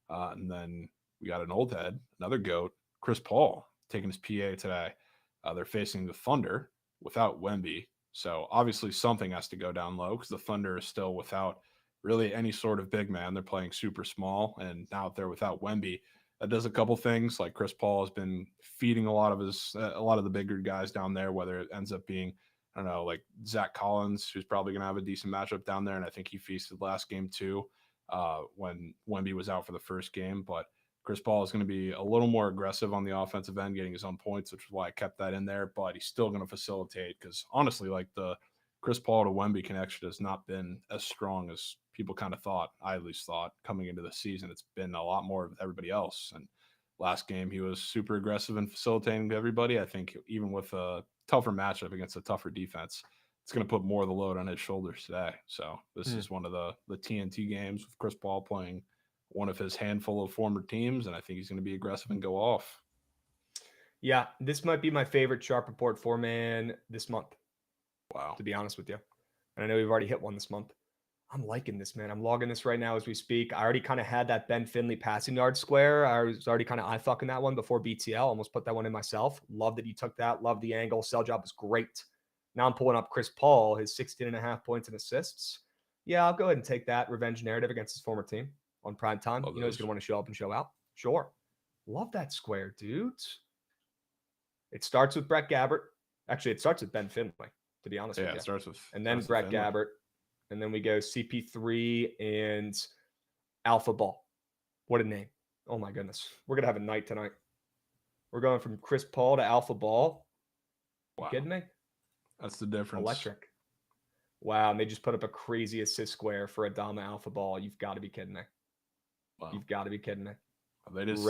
And then we got an old head, another GOAT, Chris Paul, taking his PA today. They're facing the Thunder without Wemby. So obviously something has to go down low because the Thunder is still without really any sort of big man. They're playing super small. And now they're without Wemby. That does a couple things. Like Chris Paul has been feeding a lot of the bigger guys down there, whether it ends up being, I don't know, like Zach Collins, who's probably going to have a decent matchup down there. And I think he feasted last game too, when Wemby was out for the first game. But Chris Paul is going to be a little more aggressive on the offensive end, getting his own points, which is why I kept that in there. But he's still going to facilitate because honestly, like the Chris Paul to Wemby connection has not been as strong as people kind of thought. I at least thought coming into the season, it's been a lot more of everybody else. And last game, he was super aggressive in facilitating to everybody. I think even with a tougher matchup against a tougher defense, it's going to put more of the load on his shoulders today. So this is one of the TNT games with Chris Paul playing one of his handful of former teams, and I think he's going to be aggressive and go off. Yeah, this might be my favorite Sharp Report 4-man this month. Wow. To be honest with you. And I know we've already hit one this month. I'm liking this, man. I'm logging this right now as we speak. I already kind of had that Ben Finley passing yard square. I was already kind of eye-fucking that one before BTL. Almost put that one in myself. Love that you took that. Love the angle. Sell job is great. Now I'm pulling up Chris Paul, his 16.5 points and assists. Yeah, I'll go ahead and take that revenge narrative against his former team on prime time. Love he's going to want to show up and show out. Sure. Love that square, dudes. It starts with Brett Gabbert. Actually, it starts with Ben Finley, to be honest with you. Yeah, it starts with and then Brett Gabbert. And then we go CP3 and Alpha Ball. What a name. Oh my goodness. We're going to have a night tonight. We're going from Chris Paul to Alpha Ball. Wow. You kidding me? That's the difference. Electric. Wow. And they just put up a crazy assist square for Adama Alpha Ball. You've got to be kidding me. Wow. You've got to be kidding me. They just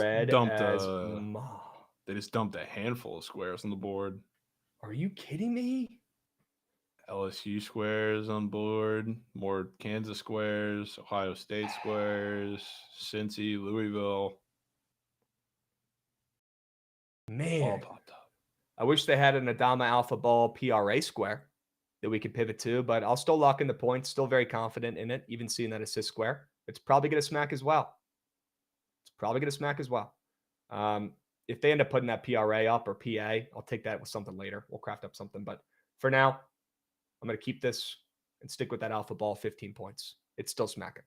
dumped a handful of squares on the board. Are you kidding me? LSU squares on board, more Kansas squares, Ohio State squares, Cincy, Louisville. Man, all popped up. I wish they had an Adama Alpha Ball PRA square that we could pivot to, but I'll still lock in the points. Still very confident in it, even seeing that assist square. It's probably going to smack as well. If they end up putting that PRA up or PA, I'll take that with something later. We'll craft up something. But for now, I'm going to keep this and stick with that Alpha Ball 15 points. It's still smacking.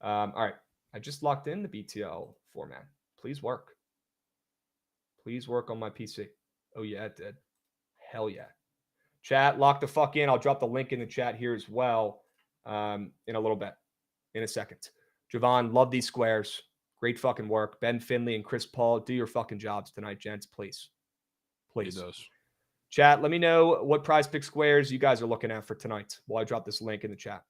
All right. I just locked in the BTL format. Please work. Please work on my PC. Oh, yeah, it did. Hell yeah. Chat, lock the fuck in. I'll drop the link in the chat here as well in a little bit, in a second. Jovan, love these squares. Great fucking work. Ben Finley and Chris Paul, do your fucking jobs tonight, gents, please. Please. He does. Chat, let me know what prize pick squares you guys are looking at for tonight while I drop this link in the chat.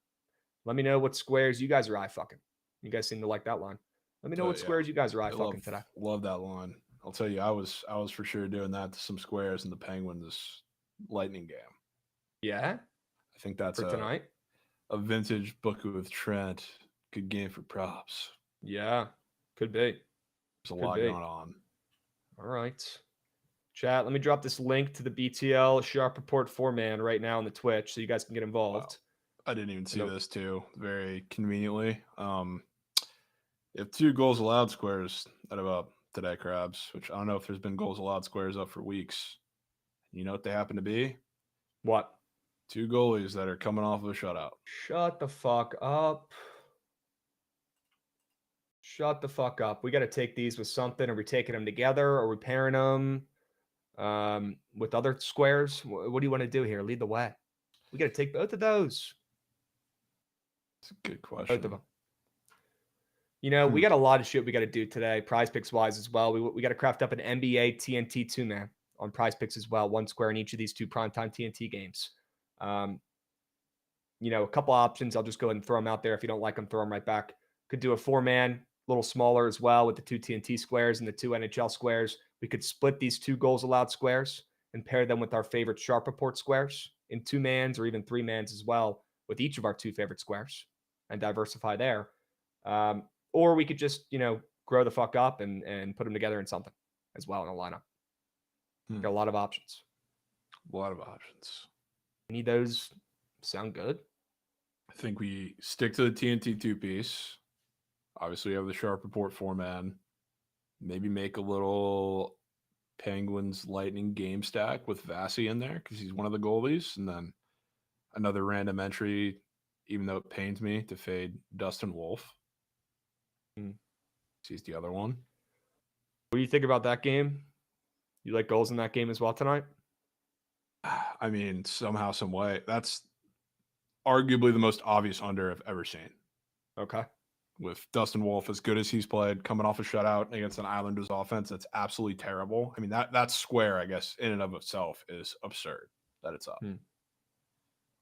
Let me know what squares you guys are eye fucking. You guys seem to like that line. Let me know what squares you guys are eye fucking today. Love that line. I'll tell you, I was for sure doing that to some squares in the Penguins Lightning game. Yeah? I think that's for tonight. A vintage Bookit with Trent. Good game for props. Yeah, could be. There's a lot going on. All right. Chat, let me drop this link to the BTL Sharp Report 4-man right now on the Twitch so you guys can get involved. Wow. I didn't even see this too, very conveniently. You have 2 goals allowed squares that are up today, Krabs, which I don't know if there's been goals allowed squares up for weeks. You know what they happen to be? What? 2 goalies that are coming off of a shutout. Shut the fuck up. Shut the fuck up. We got to take these with something. Are we taking them together? Are we pairing them with other squares? What do you want to do here? Lead the way. We got to take both of those. That's a good question. Both of them. You know, we got a lot of shit we got to do today, prize picks wise as well. We got to craft up an NBA TNT 2-man on prize picks as well. 1 square in each of these 2 primetime TNT games. You know, a couple options. I'll just go ahead and throw them out there. If you don't like them, throw them right back. Could do a 4-man. A little smaller as well with the 2 TNT squares and the 2 NHL squares. We could split these 2 goals allowed squares and pair them with our favorite Sharp Report squares in 2-mans or even 3-mans as well with each of our 2 favorite squares and diversify there. Or we could just, you know, grow the fuck up and put them together in something as well in a lineup. Got a lot of options. Any of those sound good? I think we stick to the TNT 2-piece. Obviously, we have the Sharp Report 4-man. Maybe make a little Penguins Lightning game stack with Vasi in there because he's one of the goalies. And then another random entry, even though it pains me to fade Dustin Wolf. He's the other one. What do you think about that game? You like goals in that game as well tonight? I mean, somehow, some way. That's arguably the most obvious under I've ever seen. Okay. With Dustin Wolf, as good as he's played, coming off a shutout against an Islanders offense that's absolutely terrible. I mean, that square, I guess, in and of itself is absurd that it's up.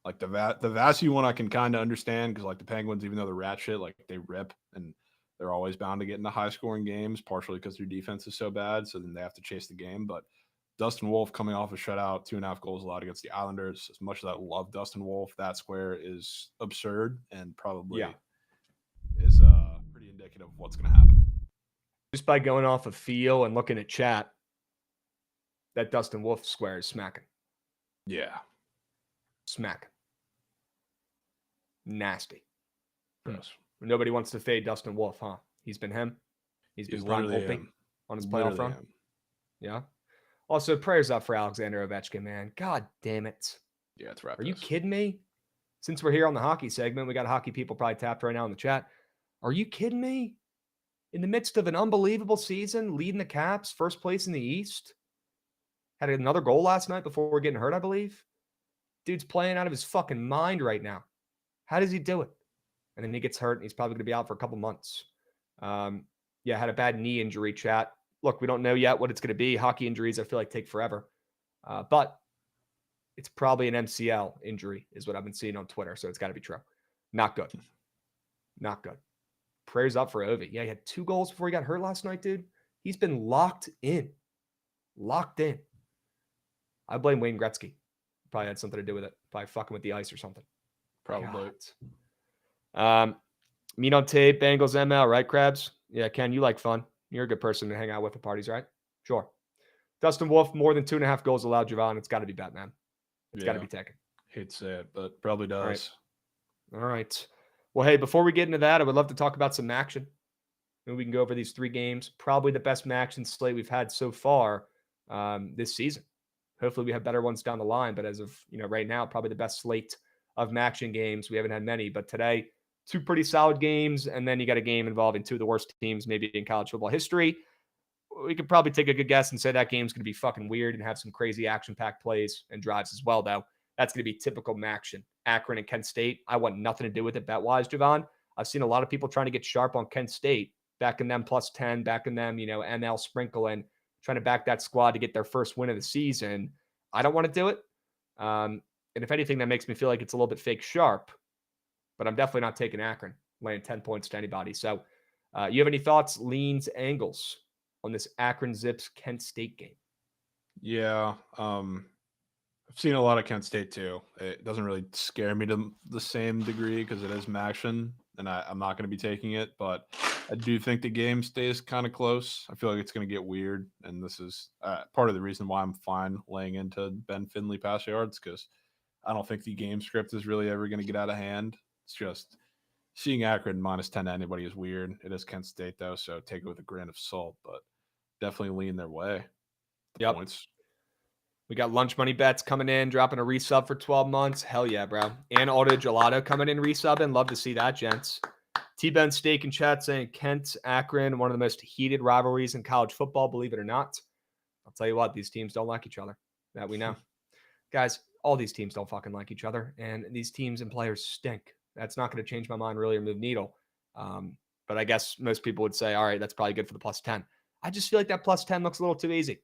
Like the Vasi one I can kind of understand because like the Penguins, even though they're rat shit, like they rip and they're always bound to get into high-scoring games, partially because their defense is so bad, so then they have to chase the game. But Dustin Wolf coming off a shutout, 2.5 goals allowed against the Islanders. As much as I love Dustin Wolf, that square is absurd and probably is pretty indicative of what's going to happen. Just by going off of feel and looking at chat, that Dustin Wolf square is smacking. Yeah. Smacking. Nasty. Yes. Nobody wants to fade Dustin Wolf, huh? He's been him. He's been prime hoping on his playoff run. Yeah. Also, prayers up for Alexander Ovechkin, man. God damn it. Yeah, it's right. Are you kidding me? Since we're here on the hockey segment, we got hockey people probably tapped right now in the chat. Are you kidding me? In the midst of an unbelievable season, leading the Caps, first place in the East. Had another goal last night before getting hurt, I believe. Dude's playing out of his fucking mind right now. How does he do it? And then he gets hurt, and he's probably going to be out for a couple months. Had a bad knee injury, chat. Look, we don't know yet what it's going to be. Hockey injuries, I feel like, take forever. But it's probably an MCL injury is what I've been seeing on Twitter, so it's got to be true. Not good. Not good. Prayers up for Ovi. Yeah, he had 2 goals before he got hurt last night, dude. He's been locked in. Locked in. I blame Wayne Gretzky. Probably had something to do with it. Probably fucking with the ice or something. Probably. Meet on tape, Bengals ML, right, Krabs? Yeah, Ken, you like fun. You're a good person to hang out with at parties, right? Sure. Dustin Wolf, more than 2.5 goals allowed, Jovan. It's got to be bet, man. It's got to be taken. Hate to say it, but probably does. All right. Well, hey, before we get into that, I would love to talk about some action. Maybe we can go over these 3 games. Probably the best action slate we've had so far this season. Hopefully we have better ones down the line, but as of right now, probably the best slate of action games. We haven't had many, but today, 2 pretty solid games, and then you got a game involving 2 of the worst teams maybe in college football history. We could probably take a good guess and say that game's going to be fucking weird and have some crazy action-packed plays and drives as well, though. That's going to be typical action. Akron and Kent State, I want nothing to do with it bet-wise, Jovan. I've seen a lot of people trying to get sharp on Kent State, backing them +10, backing them, ML sprinkling, trying to back that squad to get their first win of the season. I don't want to do it. And if anything, that makes me feel like it's a little bit fake sharp. But I'm definitely not taking Akron, laying 10 points to anybody. So you have any thoughts, leans, angles on this Akron Zips Kent State game? Yeah. I've seen a lot of Kent State too. It doesn't really scare me to the same degree because it is action, and I'm not going to be taking it. But I do think the game stays kind of close. I feel like it's going to get weird, and this is part of the reason why I'm fine laying into Ben Finley pass yards, because I don't think the game script is really ever going to get out of hand. It's just seeing Akron -10 to anybody is weird. It is Kent State, though, so take it with a grain of salt, but definitely lean their way. Yep. Points. We got lunch money bets coming in, dropping a resub for 12 months. Hell yeah, bro. And Auto Gelato coming in resubbing. Love to see that, gents. T-Ben Steak in chat saying Kent, Akron, one of the most heated rivalries in college football, believe it or not. I'll tell you what, these teams don't like each other. That we know. Guys, all these teams don't fucking like each other, and these teams and players stink. That's not going to change my mind really or move needle. But I guess most people would say, all right, that's probably good for the +10. I just feel like that +10 looks a little too easy.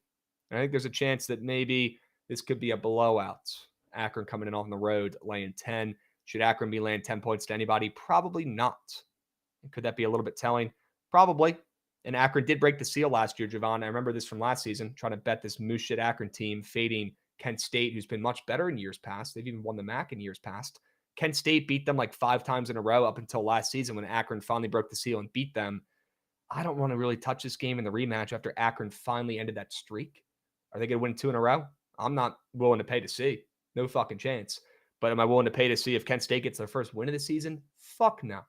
I think there's a chance that maybe this could be a blowout. Akron coming in on the road, laying 10. Should Akron be laying 10 points to anybody? Probably not. Could that be a little bit telling? Probably. And Akron did break the seal last year, Jovan. I remember this from last season, trying to bet this moose shit Akron team, fading Kent State, who's been much better in years past. They've even won the MAC in years past. Kent State beat them like 5 times in a row up until last season when Akron finally broke the seal and beat them. I don't want to really touch this game in the rematch after Akron finally ended that streak. Are they going to win 2 in a row? I'm not willing to pay to see. No fucking chance. But am I willing to pay to see if Kent State gets their first win of the season? Fuck no.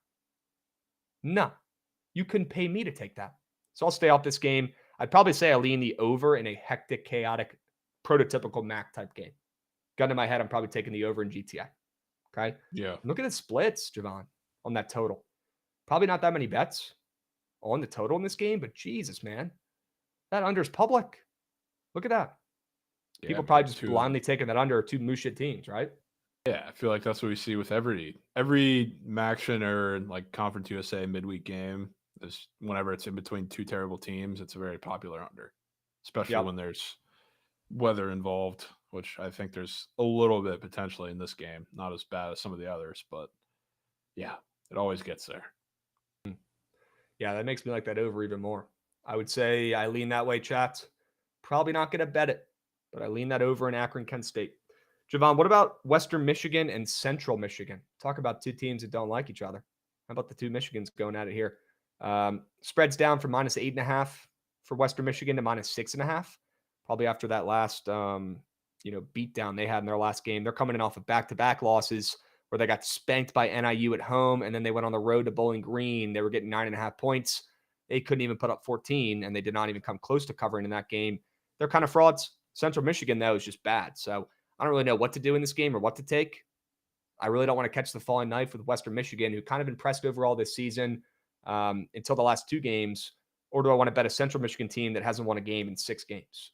No. You couldn't pay me to take that. So I'll stay off this game. I'd probably say I lean the over in a hectic, chaotic, prototypical MAC type game. Gun to my head, I'm probably taking the over in GTA. Okay? Yeah. Look at the splits, Jovan, on that total. Probably not that many bets on the total in this game, but Jesus, man. That under's public. Look at that. People probably just blindly taking that under 2 moose shit teams, right? Yeah, I feel like that's what we see with every action or like Conference USA midweek game. Is whenever it's in between 2 terrible teams, it's a very popular under, especially when there's weather involved, which I think there's a little bit potentially in this game. Not as bad as some of the others, but yeah, it always gets there. Yeah, that makes me like that over even more. I would say I lean that way, chat. Probably not going to bet it, but I lean that over in Akron, Kent State. Jovan, what about Western Michigan and Central Michigan? Talk about 2 teams that don't like each other. How about the 2 Michigans going at it here? Spreads down from -8.5 for Western Michigan to -6.5. Probably after that last, beatdown they had in their last game. They're coming in off of back-to-back losses where they got spanked by NIU at home, and then they went on the road to Bowling Green. They were getting 9.5 points. They couldn't even put up 14, and they did not even come close to covering in that game. They're kind of frauds. Central Michigan, though, is just bad. So I don't really know what to do in this game or what to take. I really don't want to catch the falling knife with Western Michigan, who kind of impressed overall this season until the last 2 games. Or do I want to bet a Central Michigan team that hasn't won a game in 6 games?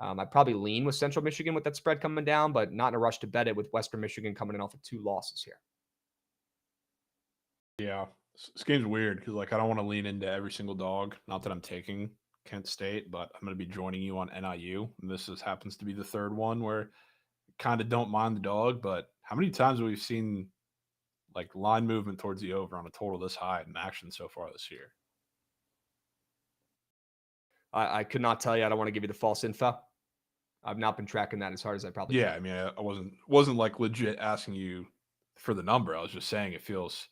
I'd probably lean with Central Michigan with that spread coming down, but not in a rush to bet it with Western Michigan coming in off of 2 losses here. Yeah, this game's weird because I don't want to lean into every single dog. Not that I'm taking Kent State, but I'm going to be joining you on NIU. And this happens to be the third one where I kind of don't mind the dog, but how many times have we seen line movement towards the over on a total this high in action so far this year? I could not tell you. I don't want to give you the false info. I've not been tracking that as hard as I probably Yeah, could. I mean, I wasn't legit asking you for the number. I was just saying it feels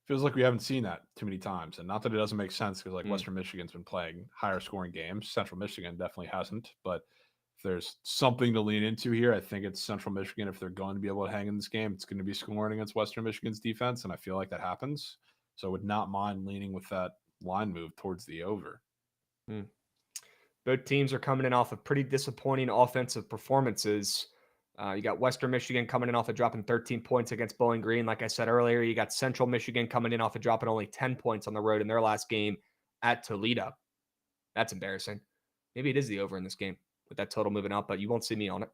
like we haven't seen that too many times. And not that it doesn't make sense because Western Michigan's been playing higher scoring games. Central Michigan definitely hasn't. But if there's something to lean into here, I think it's Central Michigan. If they're going to be able to hang in this game, it's going to be scoring against Western Michigan's defense. And I feel like that happens. So I would not mind leaning with that line move towards the over. Both teams are coming in off of pretty disappointing offensive performances. You got Western Michigan coming in off of dropping 13 points against Bowling Green. Like I said earlier, you got Central Michigan coming in off of dropping only 10 points on the road in their last game at Toledo. That's embarrassing. Maybe it is the over in this game with that total moving up, but you won't see me on it.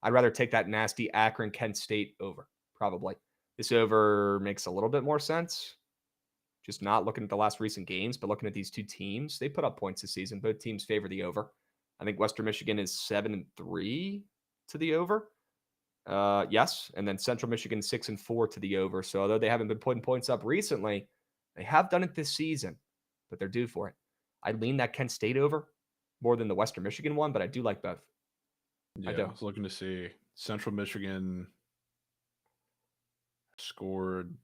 I'd rather take that nasty Akron Kent State over, probably. This over makes a little bit more sense. Just not looking at the last recent games, but looking at these two teams, they put up points this season. Both teams favor the over. I think Western Michigan is 7-3 to the over. Yes. And then Central Michigan 6-4 to the over. So although they haven't been putting points up recently, they have done it this season, but they're due for it. I lean that Kent State over more than the Western Michigan one, but I do like both. Yeah, I was looking to see Central Michigan scored.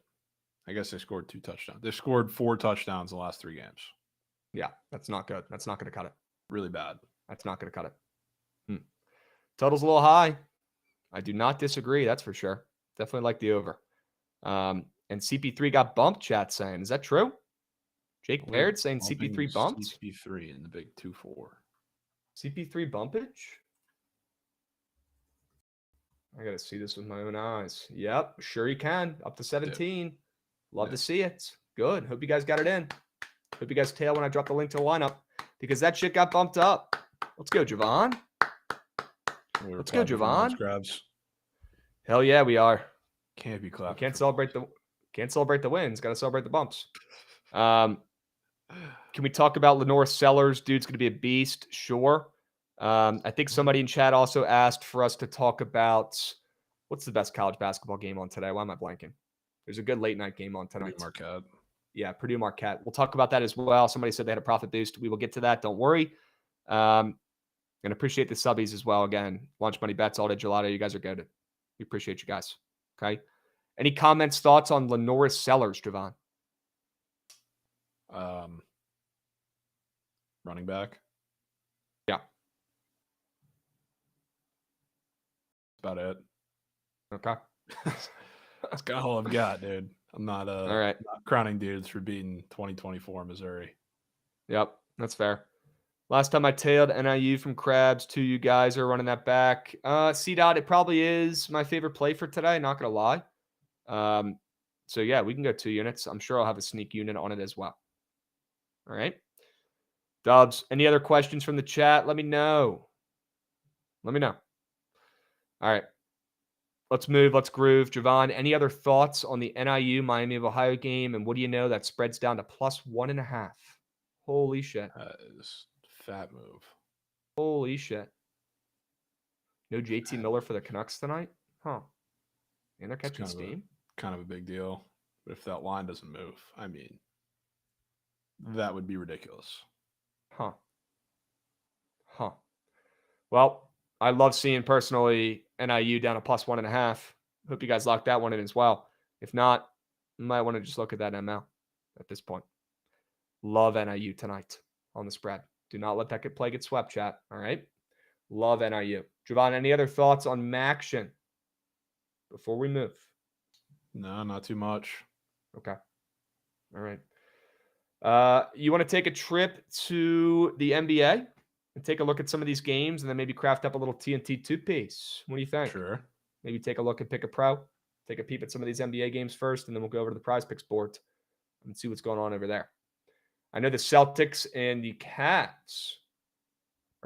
I guess they scored 2 touchdowns. They scored 4 touchdowns in the last 3 games. Yeah, that's not good. That's not going to cut it. Really bad. That's not going to cut it. Total's a little high. I do not disagree. That's for sure. Definitely like the over. And CP3 got bumped, chat saying. Is that true? Jake Baird saying CP3 bumped? CP3 in the big 2-4. CP3 bumpage? I got to see this with my own eyes. Yep, sure you can. Up to 17. Love to see it. Good. Hope you guys got it in. Hope you guys tail when I drop the link to the lineup because that shit got bumped up. Let's go, Jovan. Let's go, Jovan. Krabs. Hell yeah, we are. Can't be clapping. Can't celebrate the wins. Got to celebrate the bumps. Can we talk about Lenore Sellers? Dude's going to be a beast. Sure. I think somebody in chat also asked for us to talk about what's the best college basketball game on today. Why am I blanking? There's a good late night game on tonight. Marquette. Yeah, Purdue Marquette. We'll talk about that as well. Somebody said they had a profit boost. We will get to that. Don't worry. And appreciate the subbies as well. Again, Lunch Money Bets, all day gelato. You guys are good. We appreciate you guys. Okay. Any comments, thoughts on Lenore Sellers, Jovan? Running back. Yeah. That's about it. Okay. That's kind of all I've got, dude. I'm not all right. Not crowning dudes for beating 2024 Missouri. Yep, that's fair. Last time I tailed NIU from Krabs, 2 you guys are running that back. C-Dot, it probably is my favorite play for today, not going to lie. So, yeah, we can go 2 units. I'm sure I'll have a sneak unit on it as well. All right. Dubs, any other questions from the chat? Let me know. All right. Let's move. Let's groove. Jovan, any other thoughts on the NIU Miami of Ohio game? And what do you know? That spreads down to +1.5. Holy shit. That is fat move. Holy shit. No JT Miller for the Canucks tonight? Huh. And they're catching steam? Kind of a big deal. But if that line doesn't move, I mean, that would be ridiculous. Huh. Well, I love seeing personally NIU down to +1.5. Hope you guys locked that one in as well. If not, you might want to just look at that ML at this point. Love NIU tonight on the spread. Do not let that play get swept, chat. All right? Love NIU. Jovan, any other thoughts on Maction before we move? No, not too much. Okay. All right. You want to take a trip to the NBA and take a look at some of these games and then maybe craft up a little TNT two-piece? What do you think? Sure. Maybe take a look at Pick a Pro, take a peep at some of these NBA games first, and then we'll go over to the Prize Picks board and see what's going on over there. I know the Celtics and the Cavs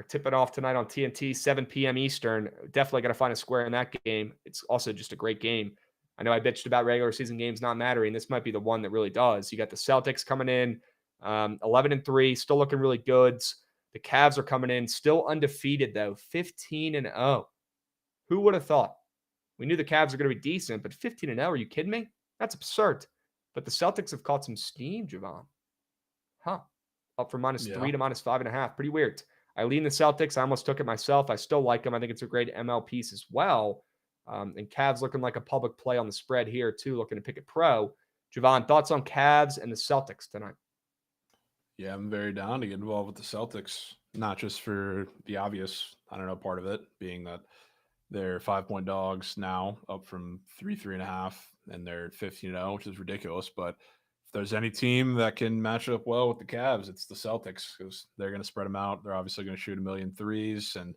are tipping off tonight on TNT, 7 p.m. Eastern. Definitely got to find a square in that game. It's also just a great game. I know I bitched about regular season games not mattering. This might be the one that really does. You got the Celtics coming in 11-3, still looking really good. The Cavs are coming in still undefeated, though, 15-0. Who would have thought? We knew the Cavs are going to be decent, but 15-0, are you kidding me? That's absurd. But the Celtics have caught some steam, Jovan. Huh. Up from -3 to -5.5. Pretty weird. I lean the Celtics. I almost took it myself. I still like them. I think it's a great ML piece as well. And Cavs looking like a public play on the spread here, too, looking to pick it pro. Jovan, thoughts on Cavs and the Celtics tonight? Yeah, I'm very down to get involved with the Celtics, not just for the obvious, part of it being that they're 5-point dogs now, up from 3.5, and they're 15-0, which is ridiculous. But if there's any team that can match up well with the Cavs, it's the Celtics, because they're going to spread them out. They're obviously going to shoot a million threes, and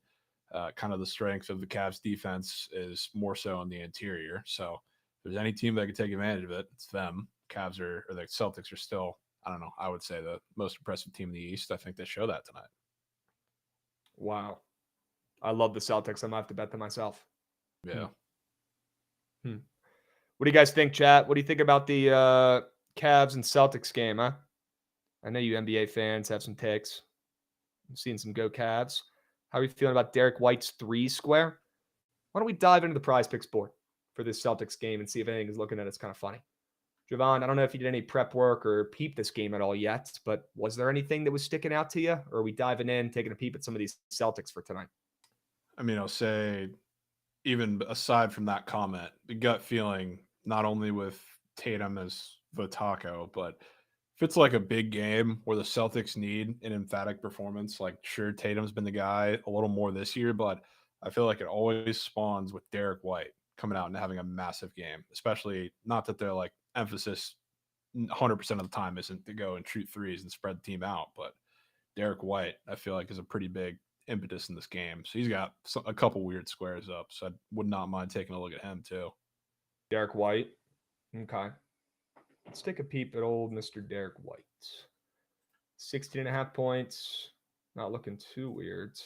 kind of the strength of the Cavs defense is more so in the interior. So if there's any team that can take advantage of it, it's them. The Celtics are still, I would say the most impressive team in the East. I think they show that tonight. Wow. I love the Celtics. I might have to bet them myself. Yeah. What do you guys think, chat? What do you think about the Cavs and Celtics game, huh? I know you NBA fans have some takes. I'm seeing some go Cavs. How are you feeling about Derek White's 3 square? Why don't we dive into the prize picks board for this Celtics game and see if anything is looking at it's kind of funny. Jovan, I don't know if you did any prep work or peep this game at all yet, but was there anything that was sticking out to you? Or are we diving in, taking a peep at some of these Celtics for tonight? I'll say, even aside from that comment, the gut feeling, not only with Tatum as the taco, but if it's like a big game where the Celtics need an emphatic performance, like sure, Tatum's been the guy a little more this year, but I feel like it always spawns with Derek White coming out and having a massive game, especially not that they're like emphasis 100% of the time isn't to go and shoot threes and spread the team out, but Derek White, I feel like, is a pretty big impetus in this game. So he's got a couple weird squares up, so I would not mind taking a look at him too. Derek White. Okay. Let's take a peep at old Mr. Derek White. 16.5 points. Not looking too weird.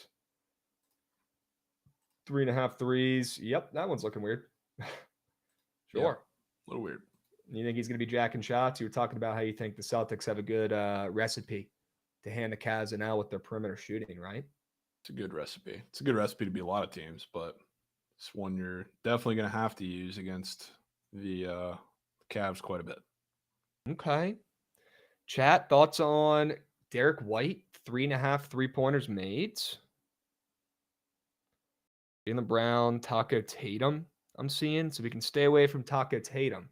3.5 threes. Yep, that one's looking weird. Sure. Yeah, a little weird. You think he's going to be jacking shots? You were talking about how you think the Celtics have a good recipe to hand the Cavs an L with their perimeter shooting, right? It's a good recipe. It's a good recipe to beat a lot of teams, but it's one you're definitely going to have to use against the Cavs quite a bit. Okay. Chat, thoughts on Derek White? 3.5 3-pointers made. Jaylen Brown, Taco Tatum, I'm seeing. So we can stay away from Taco Tatum.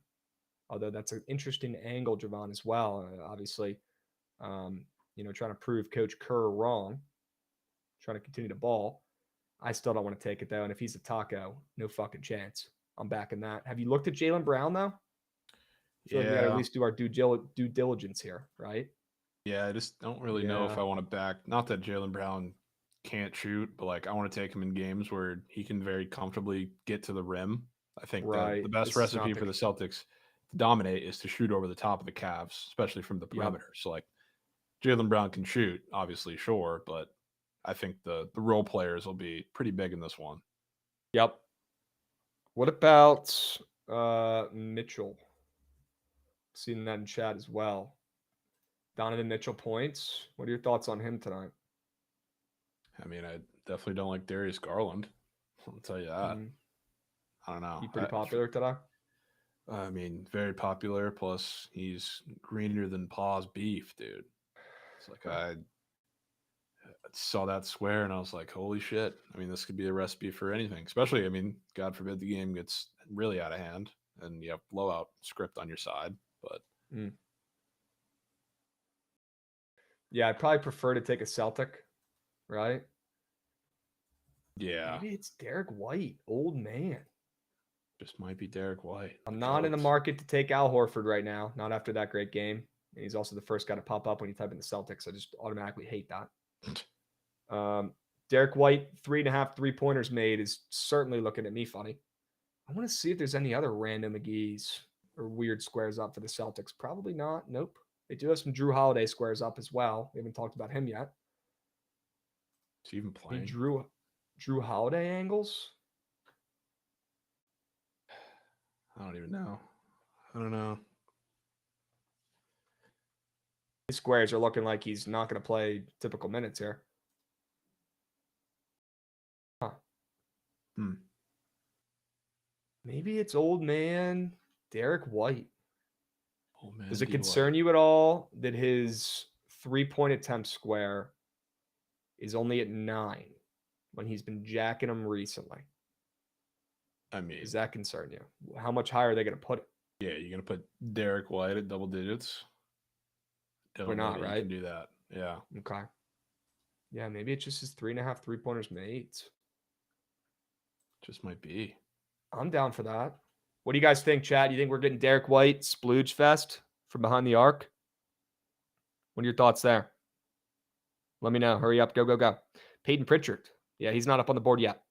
Although that's an interesting angle, Jovan, as well. Obviously, trying to prove Coach Kerr wrong. Trying to continue to ball. I still don't want to take it, though. And if he's a taco, no fucking chance. I'm backing that. Have you looked at Jaylen Brown, though? I feel like we got to at least do our due diligence here, right? Yeah, I just don't really know if I want to back. Not that Jaylen Brown can't shoot, but like I want to take him in games where he can very comfortably get to the rim. I think the best recipe for the Celtics to dominate is to shoot over the top of the Cavs, especially from the perimeter. So like Jaylen Brown can shoot, obviously, sure, but I think the role players will be pretty big in this one. Yep. What about Mitchell? Seen that in chat as well. Donovan Mitchell points. What are your thoughts on him tonight? I definitely don't like Darius Garland. I'll tell you that. I don't know. He's pretty popular today? Very popular. Plus, he's greener than Paw's beef, dude. It's like I saw that square and I was like, holy shit. This could be a recipe for anything. Especially, God forbid the game gets really out of hand and you have blowout script on your side. But yeah, I'd probably prefer to take a Celtic, right? Yeah. Maybe it's Derek White, old man. Just might be Derek White. I'm not in the market to take Al Horford right now, not after that great game. And he's also the first guy to pop up when you type in the Celtics. I just automatically hate that. Derek White, 3.5 3-pointers made is certainly looking at me funny. I want to see if there's any other random McGee's or weird squares up for the Celtics. Probably not. Nope. They do have some Drew Holiday squares up as well. We haven't talked about him yet. Is he even playing? Drew Holiday angles? I don't even know. I don't know. His squares are looking like he's not going to play typical minutes here. Huh. Maybe it's old man Derek White. Oh, man, Does it concern you at all that his 3-point attempt square is only at 9 when he's been jacking them recently? I mean, Does that concern you? How much higher are they going to put it? Yeah, you're going to put Derek White at double digits? We're not, right? You can do that. Yeah. Okay. Yeah, maybe it's just his 3.5 3-pointers made. Just might be. I'm down for that. What do you guys think, chat? You think we're getting Derek White splooge fest from behind the arc? What are your thoughts there? Let me know. Hurry up. Go, go, go. Peyton Pritchard. Yeah, he's not up on the board yet.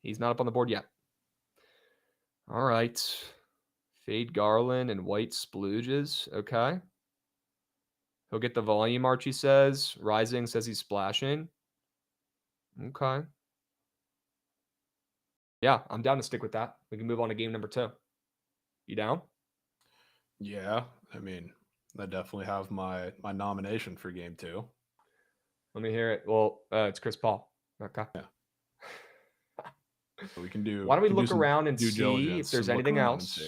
He's not up on the board yet. All right. Fade Garland and White splooges. Okay. He'll get the volume, Archie says. Rising says he's splashing. Okay. Yeah, I'm down to stick with that. We can move on to game number 2. You down? Yeah. I mean, I definitely have my nomination for game 2. Let me hear it. Well, it's Chris Paul. Okay. Yeah. So we can do. Why don't we look around and see if there's anything else?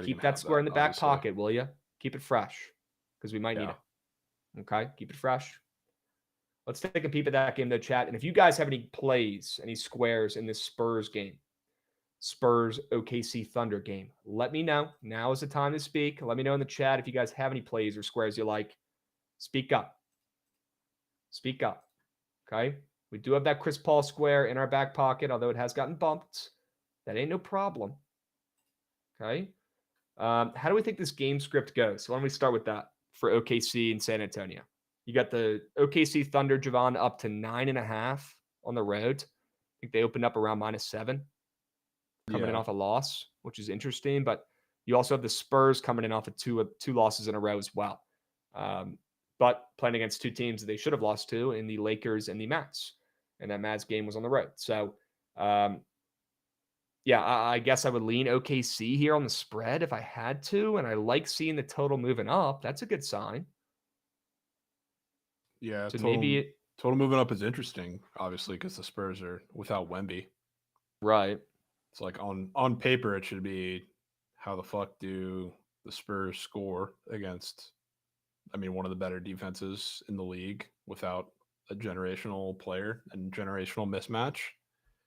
Keep that square in the back pocket, will you? Keep it fresh because we might need it. Okay, keep it fresh. Let's take a peep at that game, though, chat. And if you guys have any plays, any squares in this Spurs game, Spurs OKC Thunder game, let me know. Now is the time to speak. Let me know in the chat if you guys have any plays or squares you like. Speak up. Speak up. Okay? We do have that Chris Paul square in our back pocket, although it has gotten bumped. That ain't no problem. Okay? How do we think this game script goes? So why don't we start with that for OKC and San Antonio? You got the OKC Thunder, Jovan, up to 9.5 on the road. I think they opened up around -7, coming in off a loss, which is interesting. But you also have the Spurs coming in off of two losses in a row as well. But playing against 2 teams that they should have lost to in the Lakers and the Mavs. And that Mavs game was on the road. So, yeah, I guess I would lean OKC here on the spread if I had to. And I like seeing the total moving up. That's a good sign. Yeah, so maybe total moving up is interesting, obviously, because the Spurs are without Wemby. Right. It's like on paper, it should be how the fuck do the Spurs score against, I mean, one of the better defenses in the league without a generational player and generational mismatch.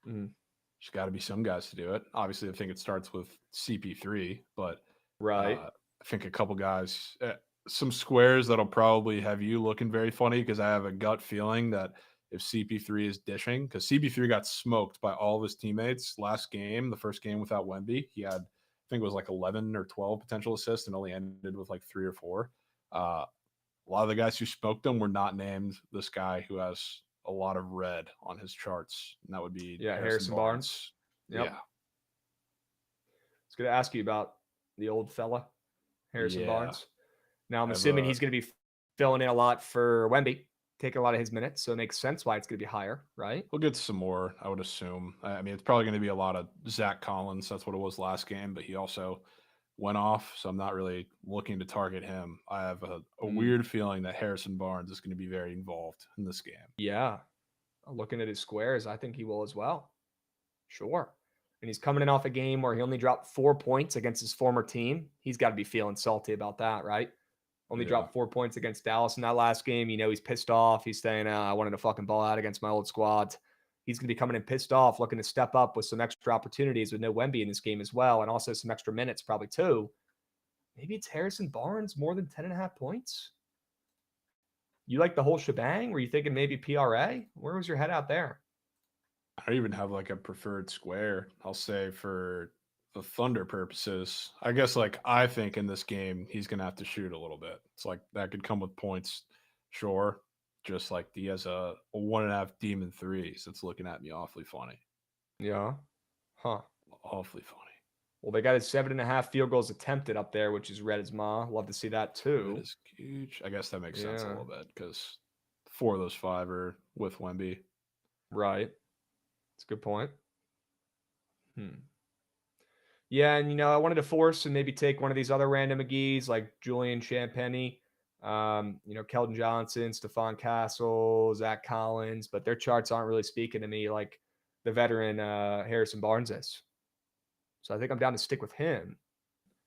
Mm-hmm. There's got to be some guys to do it. Obviously, I think it starts with CP3, but right. I think a couple guys, some squares that'll probably have you looking very funny because I have a gut feeling that if CP3 is dishing, because CP3 got smoked by all of his teammates last game, the first game without Wemby. He had, I think it was like 11 or 12 potential assists and only ended with like 3 or 4. A lot of the guys who smoked him were not named this guy who has a lot of red on his charts, and that would be Harrison Barnes. Yep. Yeah. I was going to ask you about the old fella, Harrison Barnes. Now, I'm assuming he's going to be filling in a lot for Wemby, taking a lot of his minutes, so it makes sense why it's going to be higher, right? We'll get some more, I would assume. I mean, it's probably going to be a lot of Zach Collins. That's what it was last game, but he also went off, so I'm not really looking to target him. I have a weird feeling that Harrison Barnes is going to be very involved in this game. Yeah. Looking at his squares, I think he will as well. Sure. And he's coming in off a game where he only dropped 4 points against his former team. He's got to be feeling salty about that, right? Only dropped 4 points against Dallas in that last game. You know, he's pissed off. He's saying, I wanted to fucking ball out against my old squad. He's going to be coming in pissed off, looking to step up with some extra opportunities with no Wemby in this game as well, and also some extra minutes probably too. Maybe it's Harrison Barnes more than 10.5 points? You like the whole shebang? Were you thinking maybe PRA? Where was your head out there? I don't even have like a preferred square. I'll say for the Thunder purposes, I guess like I think in this game, he's going to have to shoot a little bit. It's like that could come with points. Sure. Just like he has a 1.5 demon threes. It's looking at me awfully funny. Yeah. Huh. Awfully funny. Well, they got his 7.5 field goals attempted up there, which is red as ma. Love to see that too. That is huge. I guess that makes sense a little bit because 4 of those 5 are with Wemby. Right. That's a good point. Yeah, and I wanted to force and maybe take one of these other random McGees like Julian Champagny, Keldon Johnson, Stephon Castle, Zach Collins, but their charts aren't really speaking to me like the veteran Harrison Barnes is. So I think I'm down to stick with him.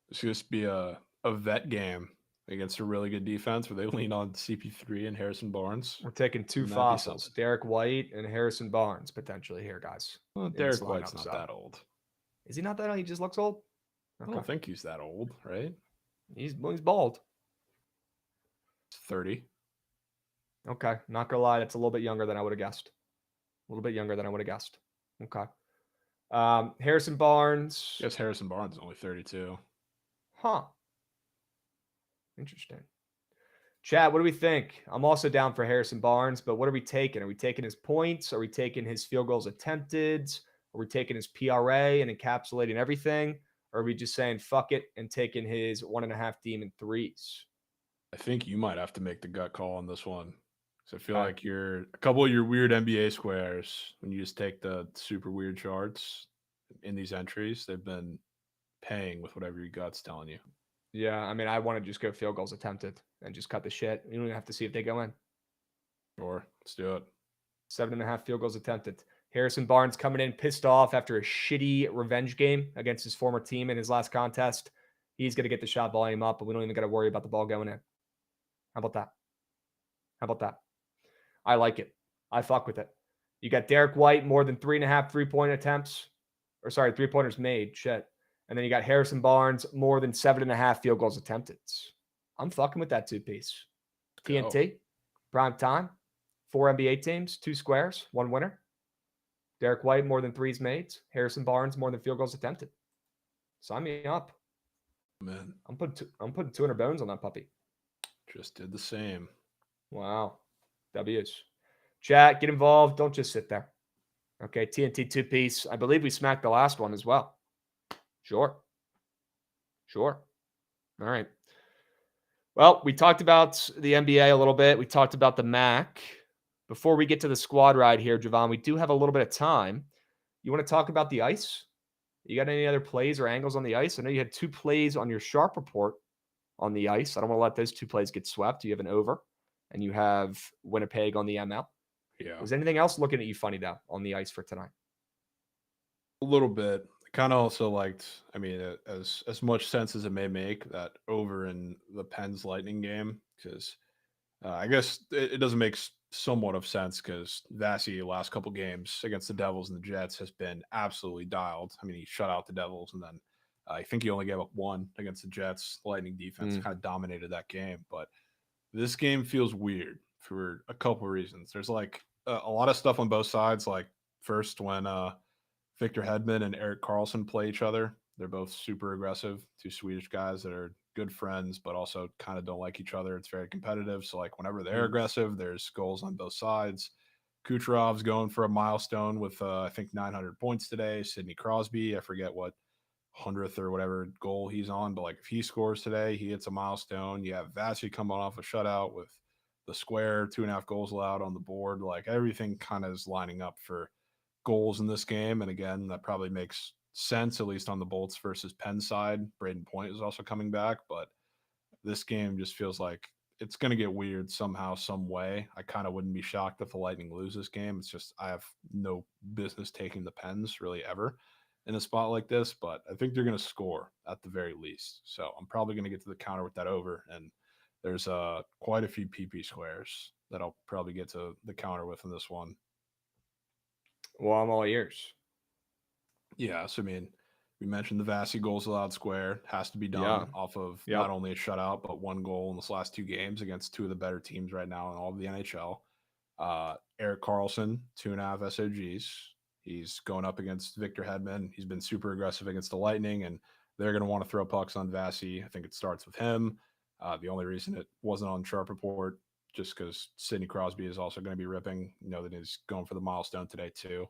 It's going to be a vet game against a really good defense where they lean on CP3 and Harrison Barnes. We're taking 2 fossils, Derek White and Harrison Barnes, potentially here, guys. Well, Derek White's not that old. Is he not that old? He just looks old? Okay. I don't think he's that old, right? He's bald. He's 30. Okay, not gonna lie, that's a little bit younger than I would have guessed. Okay. Harrison Barnes. Yes, Harrison Barnes is only 32. Huh. Interesting. Chat, what do we think? I'm also down for Harrison Barnes, but what are we taking? Are we taking his points? Are we taking his field goals attempted? Are we taking his PRA and encapsulating everything? Or are we just saying fuck it and taking his 1.5 demon threes? I think you might have to make the gut call on this one. So I feel like a couple of your weird NBA squares, when you just take the super weird charts in these entries, they've been paying with whatever your gut's telling you. Yeah, I mean, I want to just go field goals attempted and just cut the shit. You don't even have to see if they go in. Sure, let's do it. 7.5 field goals attempted. Harrison Barnes coming in pissed off after a shitty revenge game against his former team in his last contest. He's going to get the shot volume up, and we don't even got to worry about the ball going in. How about that? I like it. I fuck with it. You got Derek White, more than 3.5 3-point attempts. Or sorry, 3-pointers made. Shit. And then you got Harrison Barnes, more than 7.5 field goals attempted. I'm fucking with that 2-piece. TNT, prime time, 4 NBA teams, 2 squares, 1 winner. Derek White, more than 3s made. Harrison Barnes, more than field goals attempted. Sign me up. Man, I'm putting 200 bones on that puppy. Just did the same. Wow. W's. Chat, get involved. Don't just sit there. Okay, TNT 2-piece. I believe we smacked the last one as well. Sure. All right. Well, we talked about the NBA a little bit. We talked about the MAC. Before we get to the squad ride here, Jovan, we do have a little bit of time. You want to talk about the ice? You got any other plays or angles on the ice? I know you had 2 plays on your sharp report on the ice. I don't want to let those 2 plays get swept. You have an over, and you have Winnipeg on the ML. Yeah. Was anything else looking at you funny though on the ice for tonight? A little bit. Kind of also liked, I mean, as much sense as it may make, that over in the Pens Lightning game, because I guess it doesn't make somewhat of sense because Vasi last couple games against the Devils and the Jets has been absolutely dialed. I mean, he shut out the Devils, and then I think he only gave up 1 against the Jets. The Lightning defense kind of dominated that game, but this game feels weird for a couple of reasons. There's like a lot of stuff on both sides. Like first, when Victor Hedman and Erik Karlsson play each other, they're both super aggressive, 2 Swedish guys that are good friends, but also kind of don't like each other. It's very competitive. So like whenever they're aggressive, there's goals on both sides. Kucherov's going for a milestone with I think 900 points today. Sidney Crosby, I forget what 100th or whatever goal he's on, but like if he scores today, he hits a milestone. You have Vasi coming off a shutout with the square, 2.5 goals allowed on the board. Like everything kind of is lining up for goals in this game. And again, that probably makes sense, at least on the Bolts versus Penn side. Braden Point is also coming back, but this game just feels like it's going to get weird somehow, some way. I kind of wouldn't be shocked if the Lightning lose this game. It's just I have no business taking the Pens really ever in a spot like this, but I think they're going to score at the very least. So I'm probably going to get to the counter with that over, and there's quite a few PP squares that I'll probably get to the counter with in this one. Well, I'm all ears. Yeah, so I mean, we mentioned the Vasi goals allowed square has to be done off of not only a shutout, but 1 goal in this last 2 games against 2 of the better teams right now in all of the NHL. Erik Karlsson, 2.5 SOGs. He's going up against Victor Hedman. He's been super aggressive against the Lightning, and they're going to want to throw pucks on Vasi. I think it starts with him. The only reason it wasn't on Sharp Report, just because Sidney Crosby is also going to be ripping. You know that he's going for the milestone today too.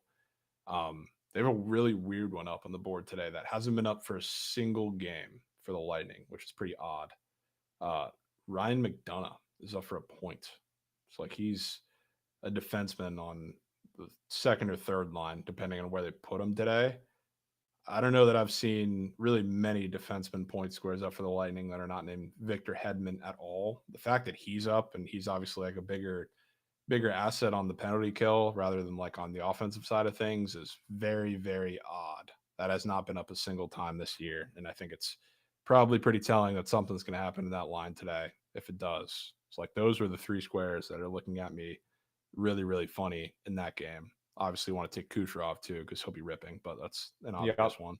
They have a really weird one up on the board today that hasn't been up for a single game for the Lightning, which is pretty odd. Ryan McDonough is up for a point. It's like he's a defenseman on the second or third line, depending on where they put him today. I don't know that I've seen really many defenseman point squares up for the Lightning that are not named Victor Hedman at all. The fact that he's up and he's obviously like a bigger asset on the penalty kill rather than like on the offensive side of things is very, very odd. That has not been up a single time this year. And I think it's probably pretty telling that something's going to happen in that line today. If it does, it's like those were the three squares that are looking at me really, really funny in that game. Obviously want to take Kucherov too because he'll be ripping, but that's an obvious one.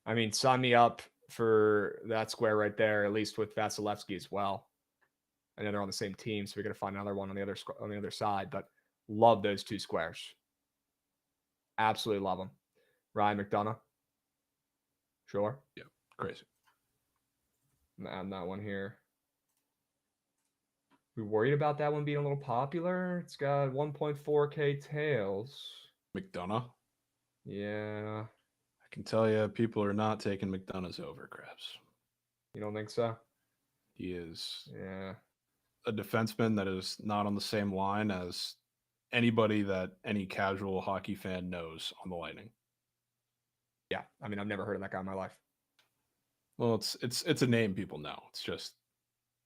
I mean, sign me up for that square right there, at least with Vasilevsky as well. I know they're on the same team, so we're going to find another one on the other side, but love those two squares. Absolutely love them. Ryan McDonough. Sure. Yeah, crazy. I'm going to add that one here. We worried about that one being a little popular. It's got 1.4K tails. McDonough? Yeah. I can tell you people are not taking McDonough's over, Krabs. You don't think so? He is a defenseman that is not on the same line as anybody that any casual hockey fan knows on the Lightning. Yeah. I mean, I've never heard of that guy in my life. Well, it's a name people know. It's just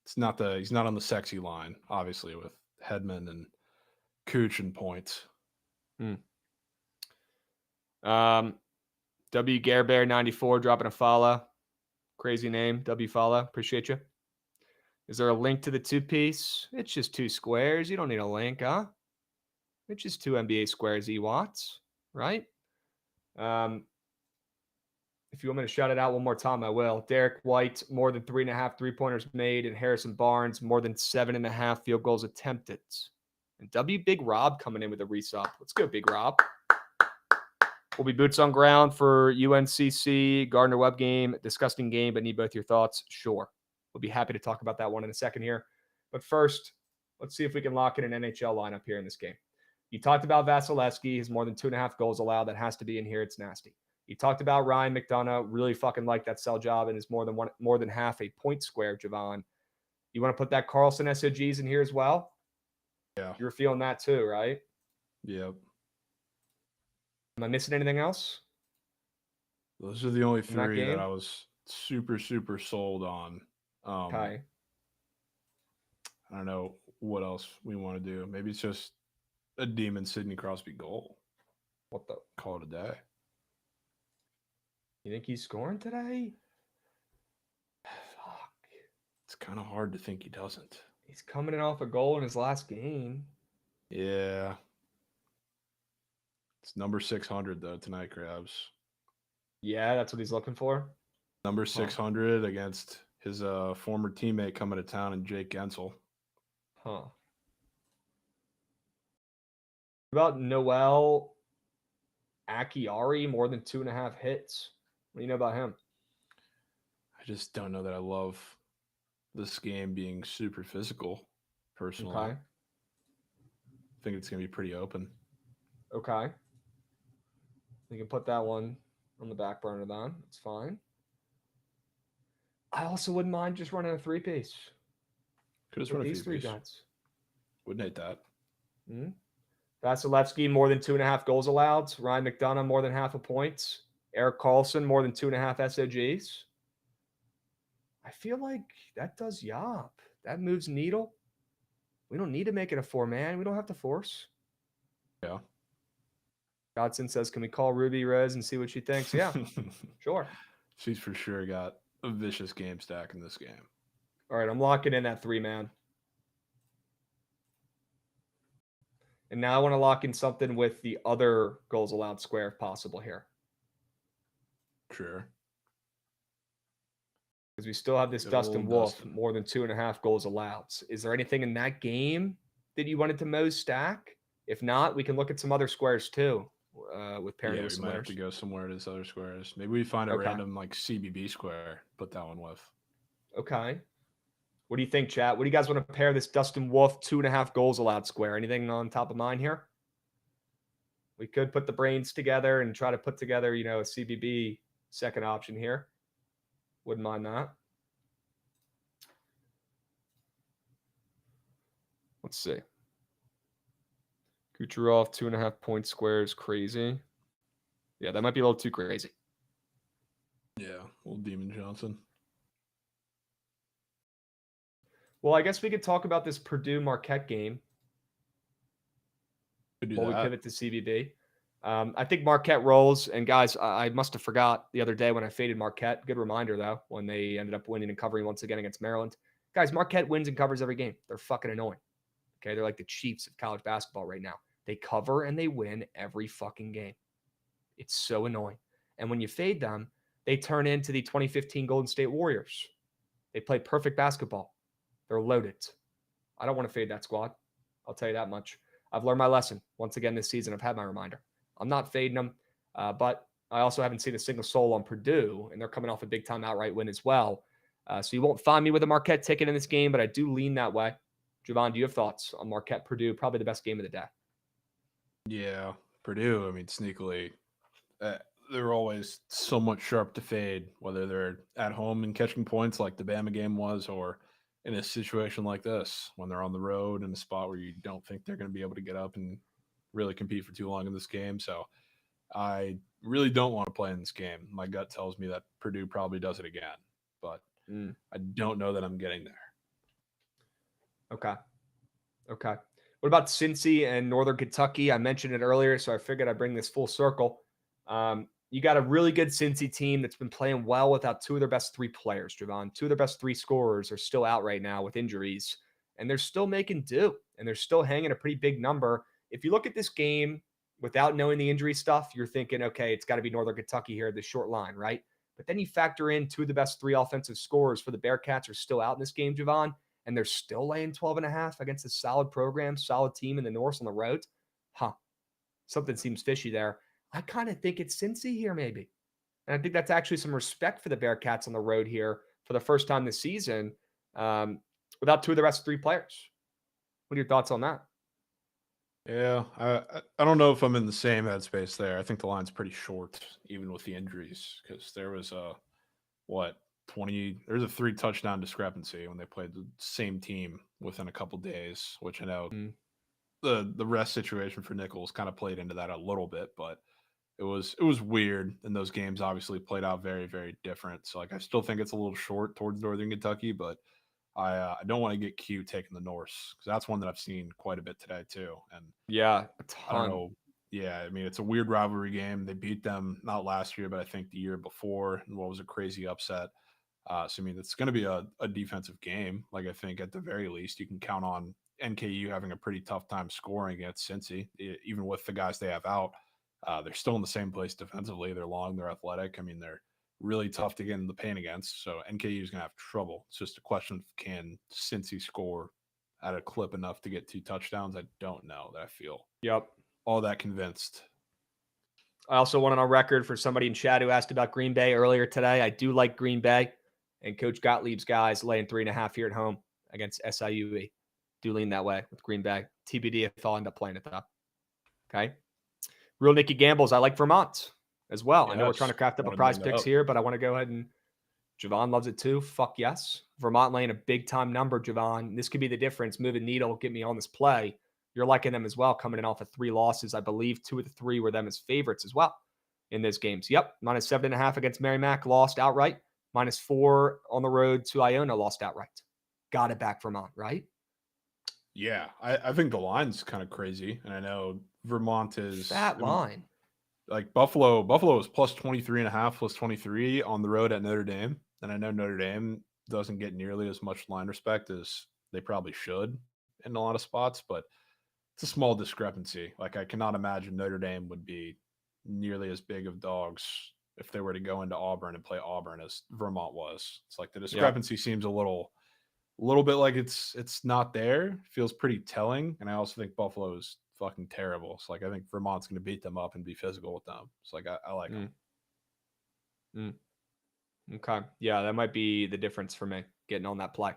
he's not on the sexy line, obviously, with Hedman and Cooch and points. W Garebear 94 dropping a follow. Crazy name, W follow. Appreciate you. Is there a link to the two-piece? It's just two squares. You don't need a link, huh? It's just two NBA squares, E-Watts, right? If you want me to shout it out one more time, I will. Derek White, more than 3.5 three-pointers made, and Harrison Barnes, more than 7.5 field goals attempted. And W Big Rob coming in with a resub. Let's go, Big Rob. We'll be boots on ground for UNCC, Gardner-Webb game. Disgusting game, but need both your thoughts. Sure. We'll be happy to talk about that one in a second here. But first, let's see if we can lock in an NHL lineup here in this game. You talked about Vasilevsky. He's more than 2.5 goals allowed. That has to be in here. It's nasty. You talked about Ryan McDonough. Really fucking like that sell job and is more than half a point square, Jovan. You want to put that Carlson SOGs in here as well? Yeah. You're feeling that too, right? Yep. Am I missing anything else? Those are the only three that I was super, super sold on. Okay. I don't know what else we want to do. Maybe it's just a Demon Sidney Crosby goal. What the? Call it a day. You think he's scoring today? Fuck. It's kind of hard to think he doesn't. He's coming in off a goal in his last game. Yeah. It's number 600, though, tonight, Krabs. Yeah, that's what he's looking for? Number 600 against his former teammate coming to town and Jake Gensel. Huh. What about Noel Acciari, more than 2.5 hits? What do you know about him? I just don't know that I love this game being super physical, personally. Okay. I think it's going to be pretty open. Okay. You can put that one on the back burner then. It's fine. I also wouldn't mind just running a three-piece. Could just run these three guys. Wouldn't hate that. Mm-hmm. Vasilevsky, more than 2.5 goals allowed. Ryan McDonough, more than half a point. Erik Karlsson, more than 2.5 SOGs. I feel like that does yop. That moves needle. We don't need to make it a 4-man. We don't have to force. Yeah. Godson says, can we call Ruby Rose and see what she thinks? Yeah, sure. She's for sure got a vicious game stack in this game. All right, I'm locking in that 3-man. And now I want to lock in something with the other goals allowed square if possible here. Sure. Because we still have this Dustin Wolf, more than 2.5 goals allowed. Is there anything in that game that you wanted to Mo's stack? If not, we can look at some other squares too. With pairing with some we might have to go somewhere to these other squares. Maybe we find a random like CBB square, put that one with. Okay. What do you think, chat? What do you guys want to pair this Dustin Wolf 2.5 goals allowed square? Anything on top of mind here? We could put the brains together and try to put together, a CBB second option here. Wouldn't mind that. Let's see. Kucherov, 2.5 point squares, crazy. Yeah, that might be a little too crazy. Yeah, old Demon Johnson. Well, I guess we could talk about this Purdue Marquette game while we pivot to CBB. I think Marquette rolls. And guys, I must have forgot the other day when I faded Marquette. Good reminder, though, when they ended up winning and covering once again against Maryland. Guys, Marquette wins and covers every game. They're fucking annoying. Okay, they're like the Chiefs of college basketball right now. They cover and they win every fucking game. It's so annoying. And when you fade them, they turn into the 2015 Golden State Warriors. They play perfect basketball. They're loaded. I don't want to fade that squad. I'll tell you that much. I've learned my lesson. Once again this season, I've had my reminder. I'm not fading them, but I also haven't seen a single soul on Purdue, and they're coming off a big-time outright win as well. So you won't find me with a Marquette ticket in this game, but I do lean that way. Jovan, do you have thoughts on Marquette Purdue? Probably the best game of the day. Yeah, Purdue, I mean, sneakily, they're always somewhat sharp to fade, whether they're at home and catching points like the Bama game was, or in a situation like this, when they're on the road in a spot where you don't think they're going to be able to get up and really compete for too long in this game. So I really don't want to play in this game. My gut tells me that Purdue probably does it again, but I don't know that I'm getting there. Okay. What about Cincy and Northern Kentucky? I mentioned it earlier, so I figured I'd bring this full circle. You got a really good Cincy team that's been playing well without two of their best three players, Jovan. Two of their best three scorers are still out right now with injuries, and they're still making do, and they're still hanging a pretty big number. If you look at this game without knowing the injury stuff, you're thinking, okay, it's got to be Northern Kentucky here, this short line, right? But then you factor in two of the best three offensive scorers for the Bearcats are still out in this game, Jovan, and they're still laying 12.5 against a solid program, solid team in the North on the road. Something seems fishy there. I kind of think it's Cincy here, maybe. And I think that's actually some respect for the Bearcats on the road here for the first time this season without two of the rest three players. What are your thoughts on that? Yeah, I don't know if I'm in the same headspace there. I think the line's pretty short, even with the injuries, because there was there's a 3 touchdown discrepancy when they played the same team within a couple days, which I know the rest situation for Nichols kind of played into that a little bit, but it was weird. And those games obviously played out very, very different. So like I still think it's a little short towards Northern Kentucky, but I don't want to get cute taking the Norse because that's one that I've seen quite a bit today too. And yeah, a ton. I don't know. Yeah, I mean, it's a weird rivalry game. They beat them not last year, but I think the year before, and what was a crazy upset. So, I mean, it's going to be a defensive game. Like, I think at the very least, you can count on NKU having a pretty tough time scoring against Cincy, even with the guys they have out. They're still in the same place defensively. They're long, they're athletic. I mean, they're really tough to get in the paint against. So, NKU is going to have trouble. It's just a question of can Cincy score at a clip enough to get 2 touchdowns? I don't know that I feel. Yep. All that convinced. I also want it on record for somebody in chat who asked about Green Bay earlier today. I do like Green Bay, and Coach Gottlieb's guys laying 3.5 here at home against SIUE. Do lean that way with Green Bay. TBD if I'll end up playing it though. Okay. Real Nicky Gambles. I like Vermont as well. Yes. I know we're trying to craft up a prize picks here, but I want to go ahead and Jovan loves it too. Fuck yes. Vermont laying a big time number, Jovan. This could be the difference. Moving needle, get me on this play. You're liking them as well, coming in off of 3 losses. I believe 2 of the 3 were them as favorites as well in those games. Yep. -7.5 against Merrimack, lost outright. -4 on the road to Iona, lost outright. Got it back, Vermont, right? Yeah, I think the line's kind of crazy. And I know Vermont is that line. Like Buffalo is +23.5, +23 on the road at Notre Dame. And I know Notre Dame doesn't get nearly as much line respect as they probably should in a lot of spots, but it's a small discrepancy. Like I cannot imagine Notre Dame would be nearly as big of dogs if they were to go into Auburn and play Auburn as Vermont was. It's like the discrepancy seems a little bit like it's not there. Feels pretty telling. And I also think Buffalo is fucking terrible. So like I think Vermont's going to beat them up and be physical with them. So like I like them. Okay. Yeah, that might be the difference for me getting on that play.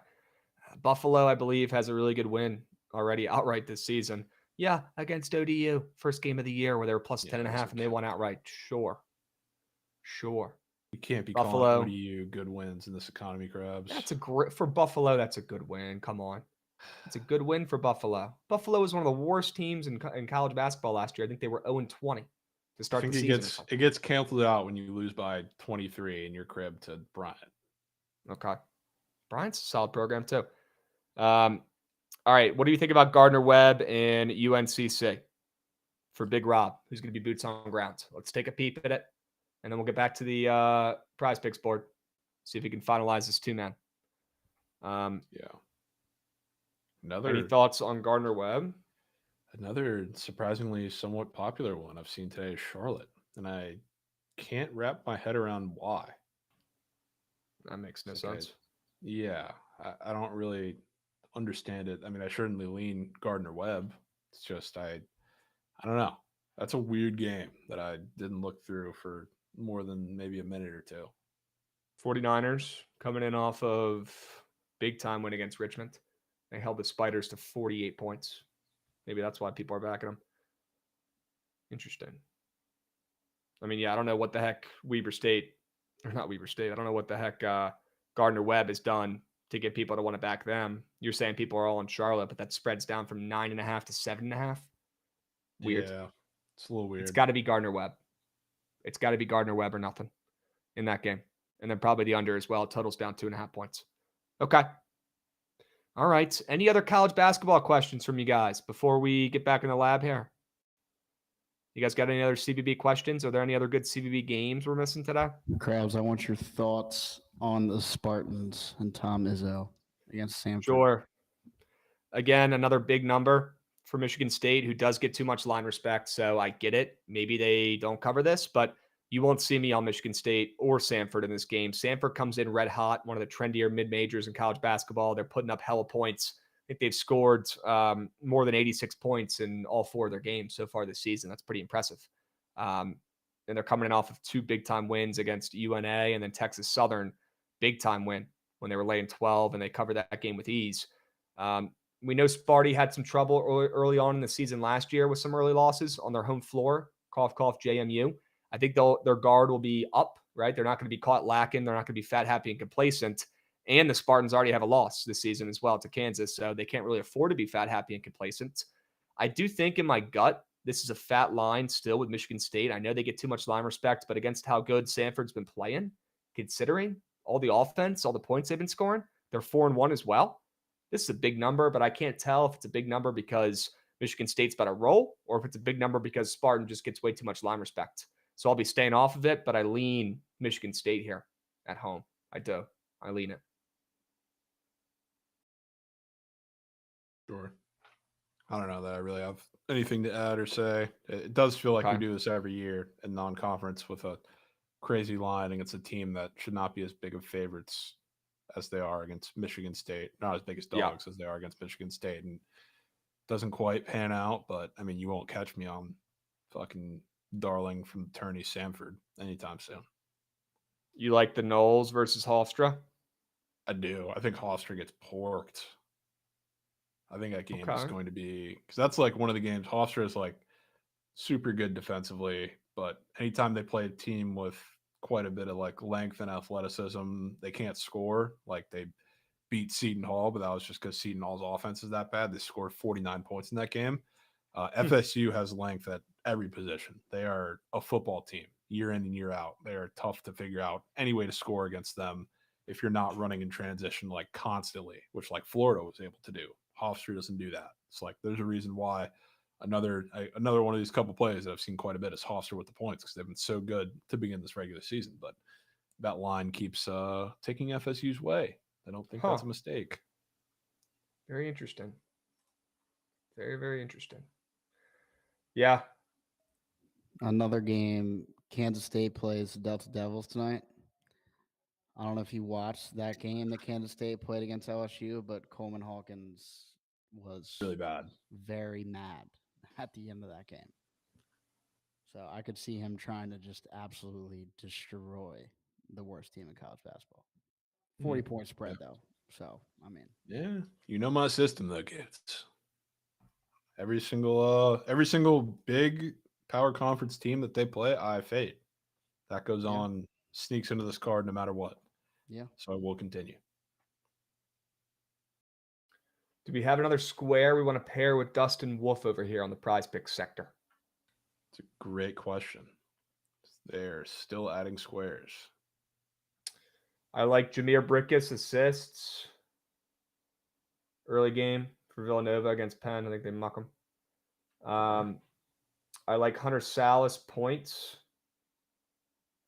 Buffalo, I believe, has a really good win already outright this season. Yeah, against ODU, first game of the year where they were +10.5 and they won outright. Sure. You can't be Buffalo. calling ODU good wins in this economy, Krabs. That's for Buffalo. That's a good win. Come on. It's a good win for Buffalo. Buffalo was one of the worst teams in college basketball last year. I think they were 0-20 to start the season. It gets canceled out when you lose by 23 in your crib to Bryant. Okay. Bryant's a solid program too. All right. What do you think about Gardner-Webb and UNCC for Big Rob, who's going to be boots on ground? Let's take a peep at it, and then we'll get back to the prize picks board, see if we can finalize this two-man. Yeah. Any thoughts on Gardner-Webb? Another surprisingly somewhat popular one I've seen today is Charlotte, and I can't wrap my head around why. That makes no It's sense. I don't really understand it. I mean, I certainly lean Gardner-Webb. It's just I don't know. That's a weird game that I didn't look through for more than maybe a minute or two. 49ers coming in off of big time win against Richmond. They held the Spiders to 48 points. Maybe that's why people are backing them. Interesting. I mean, yeah, I don't know what the heck Weber State. I don't know what the heck Gardner-Webb has done to get people to want to back them. You're saying people are all in Charlotte, but that spreads down from 9.5 to 7.5. Weird. Yeah, it's a little weird. It's got to be Gardner-Webb. It's got to be Gardner-Webb or nothing in that game. And then probably the under as well. Totals down 2.5 points. Okay. All right. Any other college basketball questions from you guys before we get back in the lab here? You guys got any other CBB questions? Are there any other good CBB games we're missing today? Krabs, I want your thoughts on the Spartans and Tom Izzo against Samford. Sure. Again, another big number for Michigan State, who does get too much line respect, so I get it. Maybe they don't cover this, but you won't see me on Michigan State or Samford in this game. Samford comes in red hot, one of the trendier mid-majors in college basketball. They're putting up hella points. I think they've scored more than 86 points in all four of their games so far this season. That's pretty impressive. And they're coming in off of two big-time wins against UNA and then Texas Southern, big-time win when they were laying 12, and they covered that game with ease. We know Sparty had some trouble early on in the season last year with some early losses on their home floor. Cough, cough, JMU. I think their guard will be up, right? They're not going to be caught lacking. They're not going to be fat, happy, and complacent. And the Spartans already have a loss this season as well to Kansas, so they can't really afford to be fat, happy, and complacent. I do think in my gut, this is a fat line still with Michigan State. I know they get too much line respect, but against how good Samford's been playing, considering all the offense, all the points they've been scoring, they're 4-1 as well. This is a big number, but I can't tell if it's a big number because Michigan State's about to roll or if it's a big number because Spartan just gets way too much line respect. So I'll be staying off of it, but I lean Michigan State here at home. I do. I lean it. Sure. I don't know that I really have anything to add or say. It does feel like we do this every year in non-conference with a crazy line against a team that should not be as big of favorites as they are against Michigan State. Not as big as dogs as they are against Michigan State. And doesn't quite pan out, but I mean, you won't catch me on fucking darling from Turney Samford anytime soon. You like the Knowles versus Hofstra? I do. I think Hofstra gets porked. I think that game is going to be, because that's like one of the games. Hofstra is like super good defensively, but anytime they play a team with quite a bit of like length and athleticism, they can't score. Like they beat Seton Hall, but that was just because Seton Hall's offense is that bad. They scored 49 points in that game. FSU has length at every position. They are a football team year in and year out. They are tough to figure out any way to score against them if you're not running in transition like constantly, which like Florida was able to do. Hofstra doesn't do that. It's like there's a reason why another one of these couple plays that I've seen quite a bit is Hofstra with the points because they've been so good to begin this regular season. But that line keeps taking FSU's way. I don't think that's a mistake. Very interesting. Very, very interesting. Yeah. Another game, Kansas State plays the Delta Devils tonight. I don't know if you watched that game that Kansas State played against LSU, but Coleman Hawkins was really bad, very mad at the end of that game. So I could see him trying to just absolutely destroy the worst team in college basketball. 40-point spread, though. So, I mean. Yeah. You know my system, though, kids. Every single big power conference team that they play, I fade. That goes on, sneaks into this card no matter what. Yeah. So I will continue. Do we have another square we want to pair with Dustin Wolf over here on the prize pick sector? It's a great question. They're still adding squares. I like Jameer Brickus assists. Early game for Villanova against Penn. I think they muck him. I like Hunter Salas points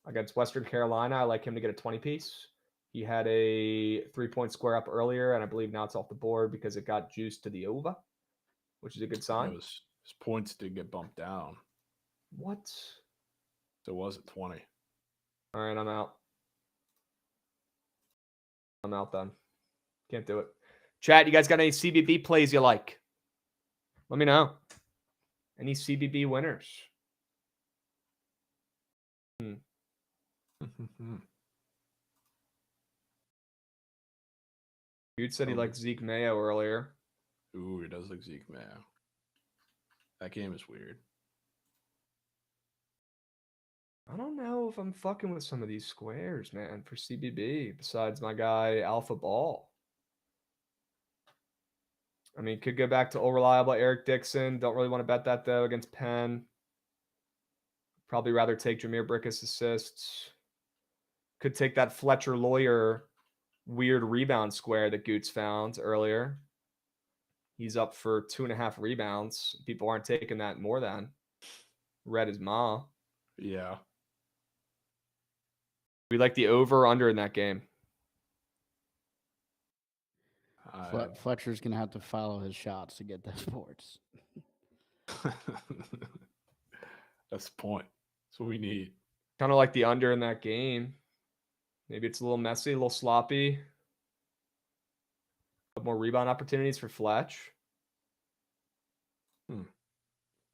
against Western Carolina. I like him to get a 20-piece. He had a 3-point square up earlier, and I believe now it's off the board because it got juiced to the over, which is a good sign. His points did get bumped down. What? So it was at 20. All right, I'm out. I'm out then. Can't do it. Chat, you guys got any CBB plays you like? Let me know. Any CBB winners? Dude said he liked Zeke Mayo earlier. Ooh, he does like Zeke Mayo. That game is weird. I don't know if I'm fucking with some of these squares, man, for CBB, besides my guy Alpha Ball. I mean, could go back to old reliable Eric Dixon. Don't really want to bet that, though, against Penn. Probably rather take Jameer Brickus assists. Could take that Fletcher Lawyer weird rebound square that Goots found earlier. He's up for 2.5 rebounds. People aren't taking that more than. Red is Ma. Yeah. We like the over or under in that game. Fletcher's going to have to follow his shots to get those boards. That's the point. That's what we need. Kind of like the under in that game. Maybe it's a little messy, a little sloppy. More rebound opportunities for Fletch. I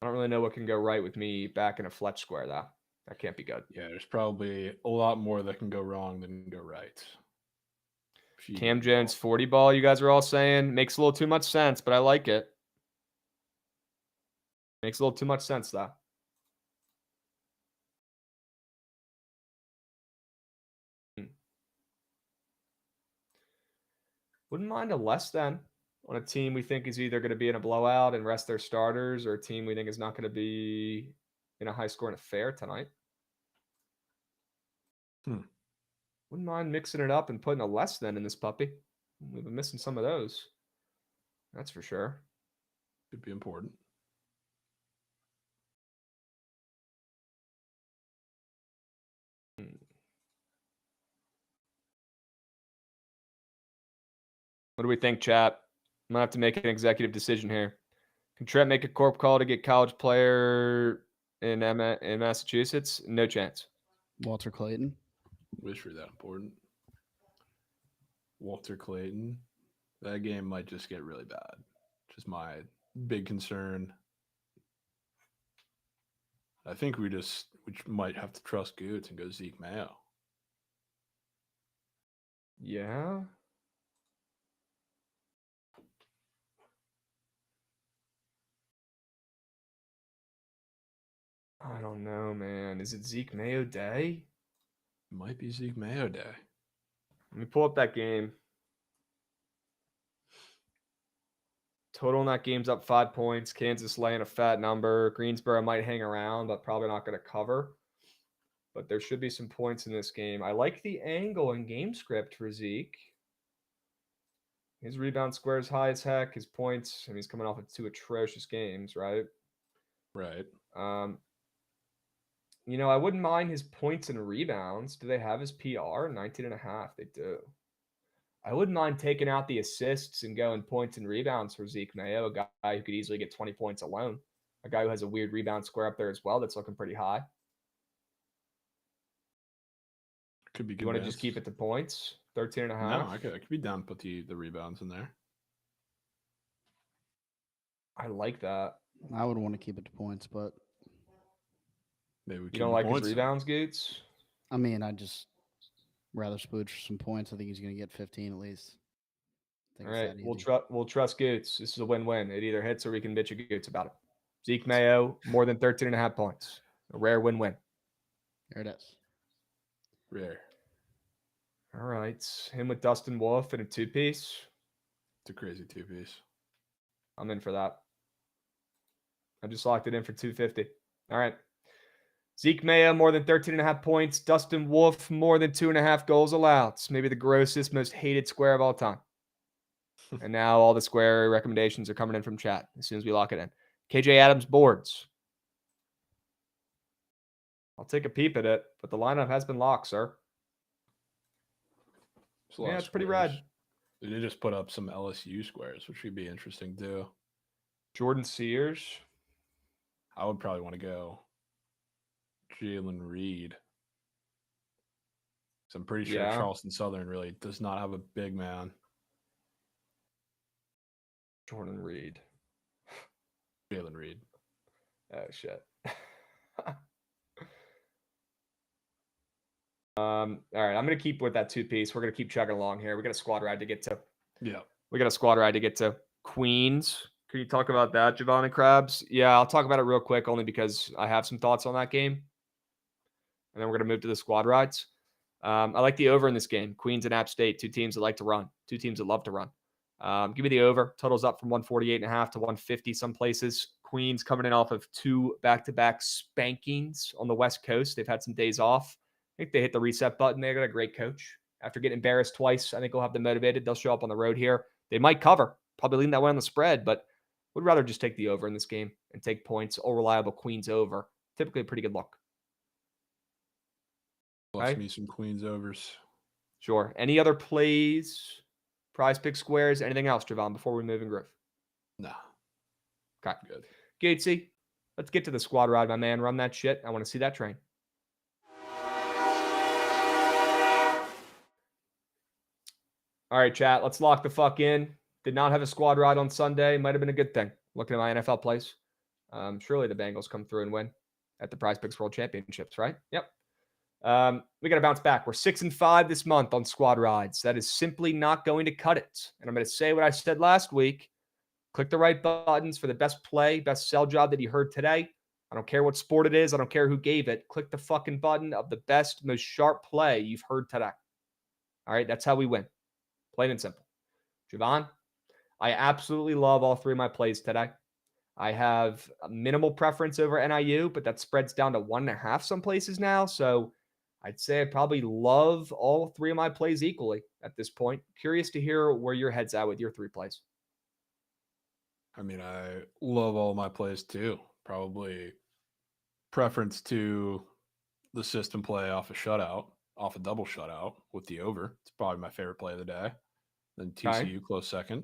don't really know what can go right with me back in a Fletch square, though. That can't be good. Yeah, there's probably a lot more that can go wrong than go right. Cam Jones 40 ball, you guys are all saying. Makes a little too much sense, but I like it. Makes a little too much sense, though. Wouldn't mind a less than on a team we think is either going to be in a blowout and rest their starters, or a team we think is not going to be in a high-scoring affair tonight. Wouldn't mind mixing it up and putting a less than in this puppy. We've been missing some of those. That's for sure. Could be important. What do we think, chat? I'm going to have to make an executive decision here. Can Trent make a corp call to get college player in Massachusetts? No chance. Walter Clayton. Wish we were that important. Walter Clayton. That game might just get really bad. Just my big concern. I think we might have to trust Goots and go Zeke Mayo. Yeah. I don't know, man. Is it Zeke Mayo day? It might be Zeke Mayo day. Let me pull up that game. Total in that game's up 5 points. Kansas laying a fat number. Greensboro might hang around, but probably not going to cover. But there should be some points in this game. I like the angle and game script for Zeke. His rebound square is high as heck. His points, I mean, he's coming off of 2 atrocious games, right? Right. You know, I wouldn't mind his points and rebounds. Do they have his PR? 19.5. They do. I wouldn't mind taking out the assists and going points and rebounds for Zeke Mayo, a guy who could easily get 20 points alone. A guy who has a weird rebound square up there as well that's looking pretty high. Could be good. You want to just keep it to points? 13.5? No, I could be down to put the rebounds in there. I like that. I would want to keep it to points, but Maybe we you don't like his rebounds, Goots? I mean, I'd just rather spooch for some points. I think he's going to get 15 at least. All right, we'll trust Goots. This is a win-win. It either hits or we can bitch at Goots about it. Zeke Mayo, more than 13.5 points. A rare win-win. There it is. Rare. All right. Him with Dustin Wolf in a 2-piece. It's a crazy 2-piece. I'm in for that. I just locked it in for 250. All right. Zeke Maya, more than 13.5 points. Dustin Wolf, more than 2.5 goals allowed. It's maybe the grossest, most hated square of all time. And now all the square recommendations are coming in from chat as soon as we lock it in. KJ Adams boards. I'll take a peep at it, but the lineup has been locked, sir. Yeah, it's pretty rad. They did just put up some LSU squares, which would be interesting too. Jordan Sears. I would probably want to go Jalen Reed. So I'm pretty sure Charleston Southern really does not have a big man. Jordan Reed. Jalen Reed. Oh, shit. All right, I'm going to keep with that two-piece. We're going to keep chugging along here. We got a squad ride to get to. Yeah. We got a squad ride to get to. Queens. Can you talk about that, Jovan and Krabs? Yeah, I'll talk about it real quick only because I have some thoughts on that game. And then we're going to move to the squad rides. I like the over in this game. Queens and App State, two teams that like to run. Two teams that love to run. Give me the over. Totals up from 148.5 to 150 some places. Queens coming in off of 2 back-to-back spankings on the West Coast. They've had some days off. I think they hit the reset button. They got a great coach. After getting embarrassed twice, I think they'll have them motivated. They'll show up on the road here. They might cover. Probably lean that way on the spread, but would rather just take the over in this game and take points. All reliable Queens over. Typically a pretty good look. Loves me some Queens overs. Sure. Any other plays? Prize pick squares? Anything else, Jovan, before we move in groove? No. Okay. Good. Gatesy, let's get to the squad ride, my man. Run that shit. I want to see that train. All right, chat. Let's lock the fuck in. Did not have a squad ride on Sunday. Might have been a good thing. Looking at my NFL plays. Surely the Bengals come through and win at the Prize Picks World Championships, right? Yep. We got to bounce back. We're 6-5 this month on squad rides. That is simply not going to cut it. And I'm going to say what I said last week. Click the right buttons for the best play, best sell job that you heard today. I don't care what sport it is. I don't care who gave it. Click the fucking button of the best, most sharp play you've heard today. All right, that's how we win. Plain and simple. Jovan, I absolutely love all 3 of my plays today. I have a minimal preference over NIU, but that spreads down to 1.5 some places now. So I'd say I probably love all 3 of my plays equally at this point. Curious to hear where your head's at with your 3 plays. I mean, I love all my plays too. Probably preference to the system play off a double shutout with the over. It's probably my favorite play of the day. Then TCU close second.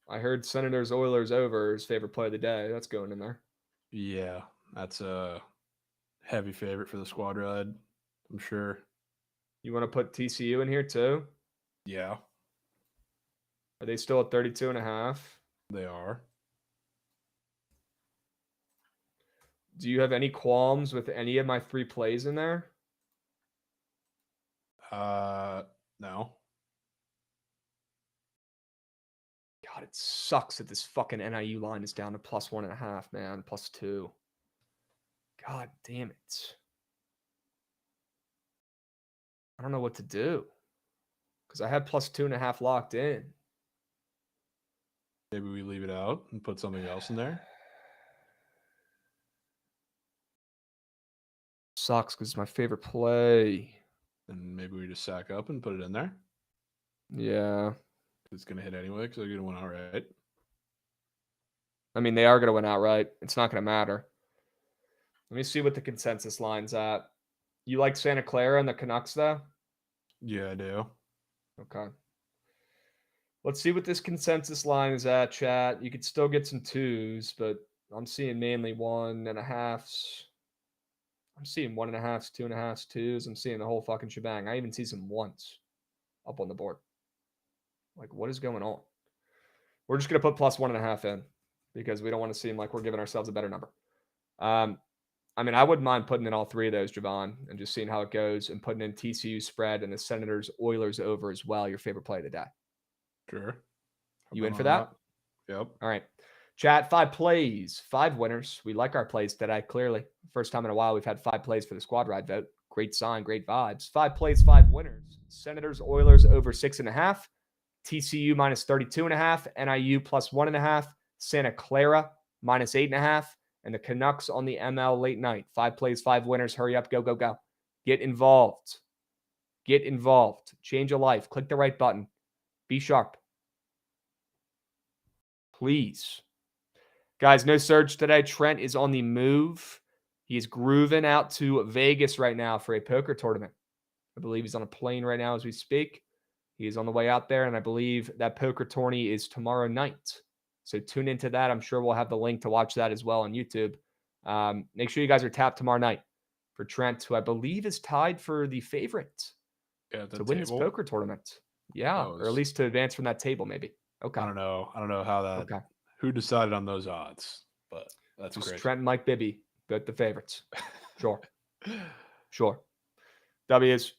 I heard Senators Oilers over his favorite play of the day. That's going in there. Yeah, that's a heavy favorite for the squad ride, I'm sure. You want to put TCU in here too? Yeah. Are they still at 32.5? They are. Do you have any qualms with any of my 3 plays in there? No. God, it sucks that this fucking NIU line is down to +1.5, man. +2. God damn it. I don't know what to do. Because I had +2.5 locked in. Maybe we leave it out and put something else in there. Sucks because it's my favorite play. And maybe we just sack up and put it in there. Yeah. It's going to hit anyway because they're going to win outright. I mean, they are going to win outright. It's not going to matter. Let me see what the consensus line's at. You like Santa Clara and the Canucks, though? Yeah, I do. Okay. Let's see what this consensus line is at, chat. You could still get some 2s, but I'm seeing mainly 1.5s. I'm seeing 1.5s, 2.5s, 2s. I'm seeing the whole fucking shebang. I even see some 1s up on the board. Like, what is going on? We're just going to put +1.5 in because we don't want to seem like we're giving ourselves a better number. I mean, I wouldn't mind putting in all 3 of those, Jovan, and just seeing how it goes and putting in TCU spread and the Senators Oilers over as well, your favorite play of the day. Sure. You in for that? Yep. All right. Chat, 5 plays, 5 winners. We like our plays today, clearly. First time in a while we've had 5 plays for the squad ride vote. Great sign, great vibes. 5 plays, 5 winners. Senators, Oilers over 6.5. TCU minus 32.5, NIU plus 1.5, Santa Clara minus 8.5, and the Canucks on the ML late night. 5 plays, 5 winners. Hurry up, go, go, go. Get involved. Get involved. Change your life. Click the right button. Be sharp. Please. Guys, no surge today. Trent is on the move. He is grooving out to Vegas right now for a poker tournament. I believe he's on a plane right now as we speak. He is on the way out there, and I believe that poker tourney is tomorrow night. So tune into that. I'm sure we'll have the link to watch that as well on YouTube. Make sure you guys are tapped tomorrow night for Trent, who I believe is tied for the favorite to win this poker tournament. Yeah, or at least to advance from that table, maybe. Okay. I don't know how that. Okay. Who decided on those odds? But that's great. Trent and Mike Bibby, both the favorites. Sure. Sure. W's.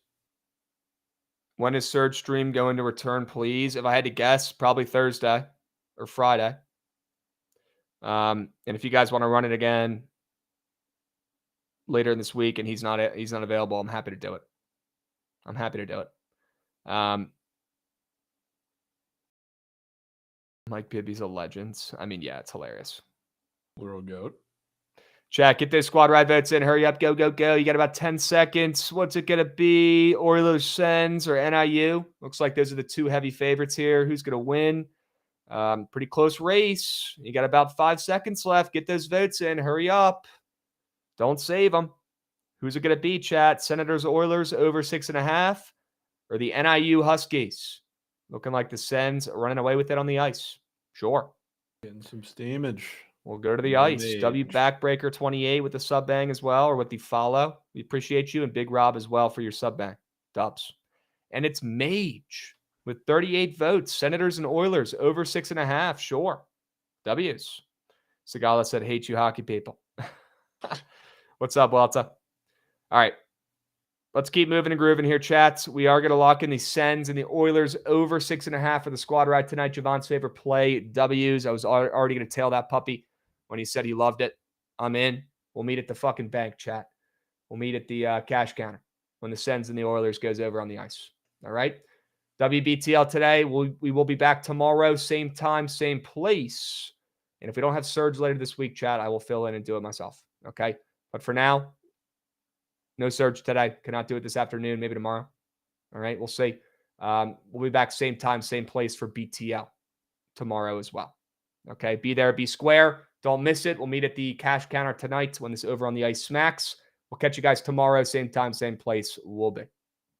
When is Surge Stream going to return, please? If I had to guess, probably Thursday or Friday. And if you guys want to run it again later in this week and he's not available, I'm happy to do it. I'm happy to do it. Mike Bibby's a legend. I mean, yeah, it's hilarious. Little goat. Chat, get those squad ride votes in. Hurry up, go, go, go. You got about 10 seconds. What's it going to be? Oilers, Sens, or NIU? Looks like those are the 2 heavy favorites here. Who's going to win? Pretty close race. You got about 5 seconds left. Get those votes in. Hurry up. Don't save them. Who's it going to be, chat? Senators, Oilers over 6.5, or the NIU Huskies? Looking like the Sens running away with it on the ice. Sure. Getting some steamage. We'll go to the ice. W Backbreaker 28 with the sub bang as well, or with the follow. We appreciate you, and Big Rob as well for your sub bang. Dubs. And it's Mage with 38 votes. Senators and Oilers over 6.5. Sure. W's. Sagala said, hate you hockey people. What's up, Walter? All right. Let's keep moving and grooving here, chats. We are going to lock in the Sens and the Oilers over 6.5 for the squad ride tonight. Javon's favorite play, W's. I was already going to tail that puppy when he said he loved it. I'm in. We'll meet at the fucking bank, chat. We'll meet at the cash counter when the Sens and the Oilers goes over on the ice. All right? WBTL today. We will be back tomorrow, same time, same place. And if we don't have Surge later this week, chat, I will fill in and do it myself. Okay? But for now, no Surge today. Cannot do it this afternoon, maybe tomorrow. All right, we'll see. We'll be back same time, same place for BTL tomorrow as well. Okay, be there, be square. Don't miss it. We'll meet at the cash counter tonight when this over on the ice smacks. We'll catch you guys tomorrow, same time, same place. We'll be.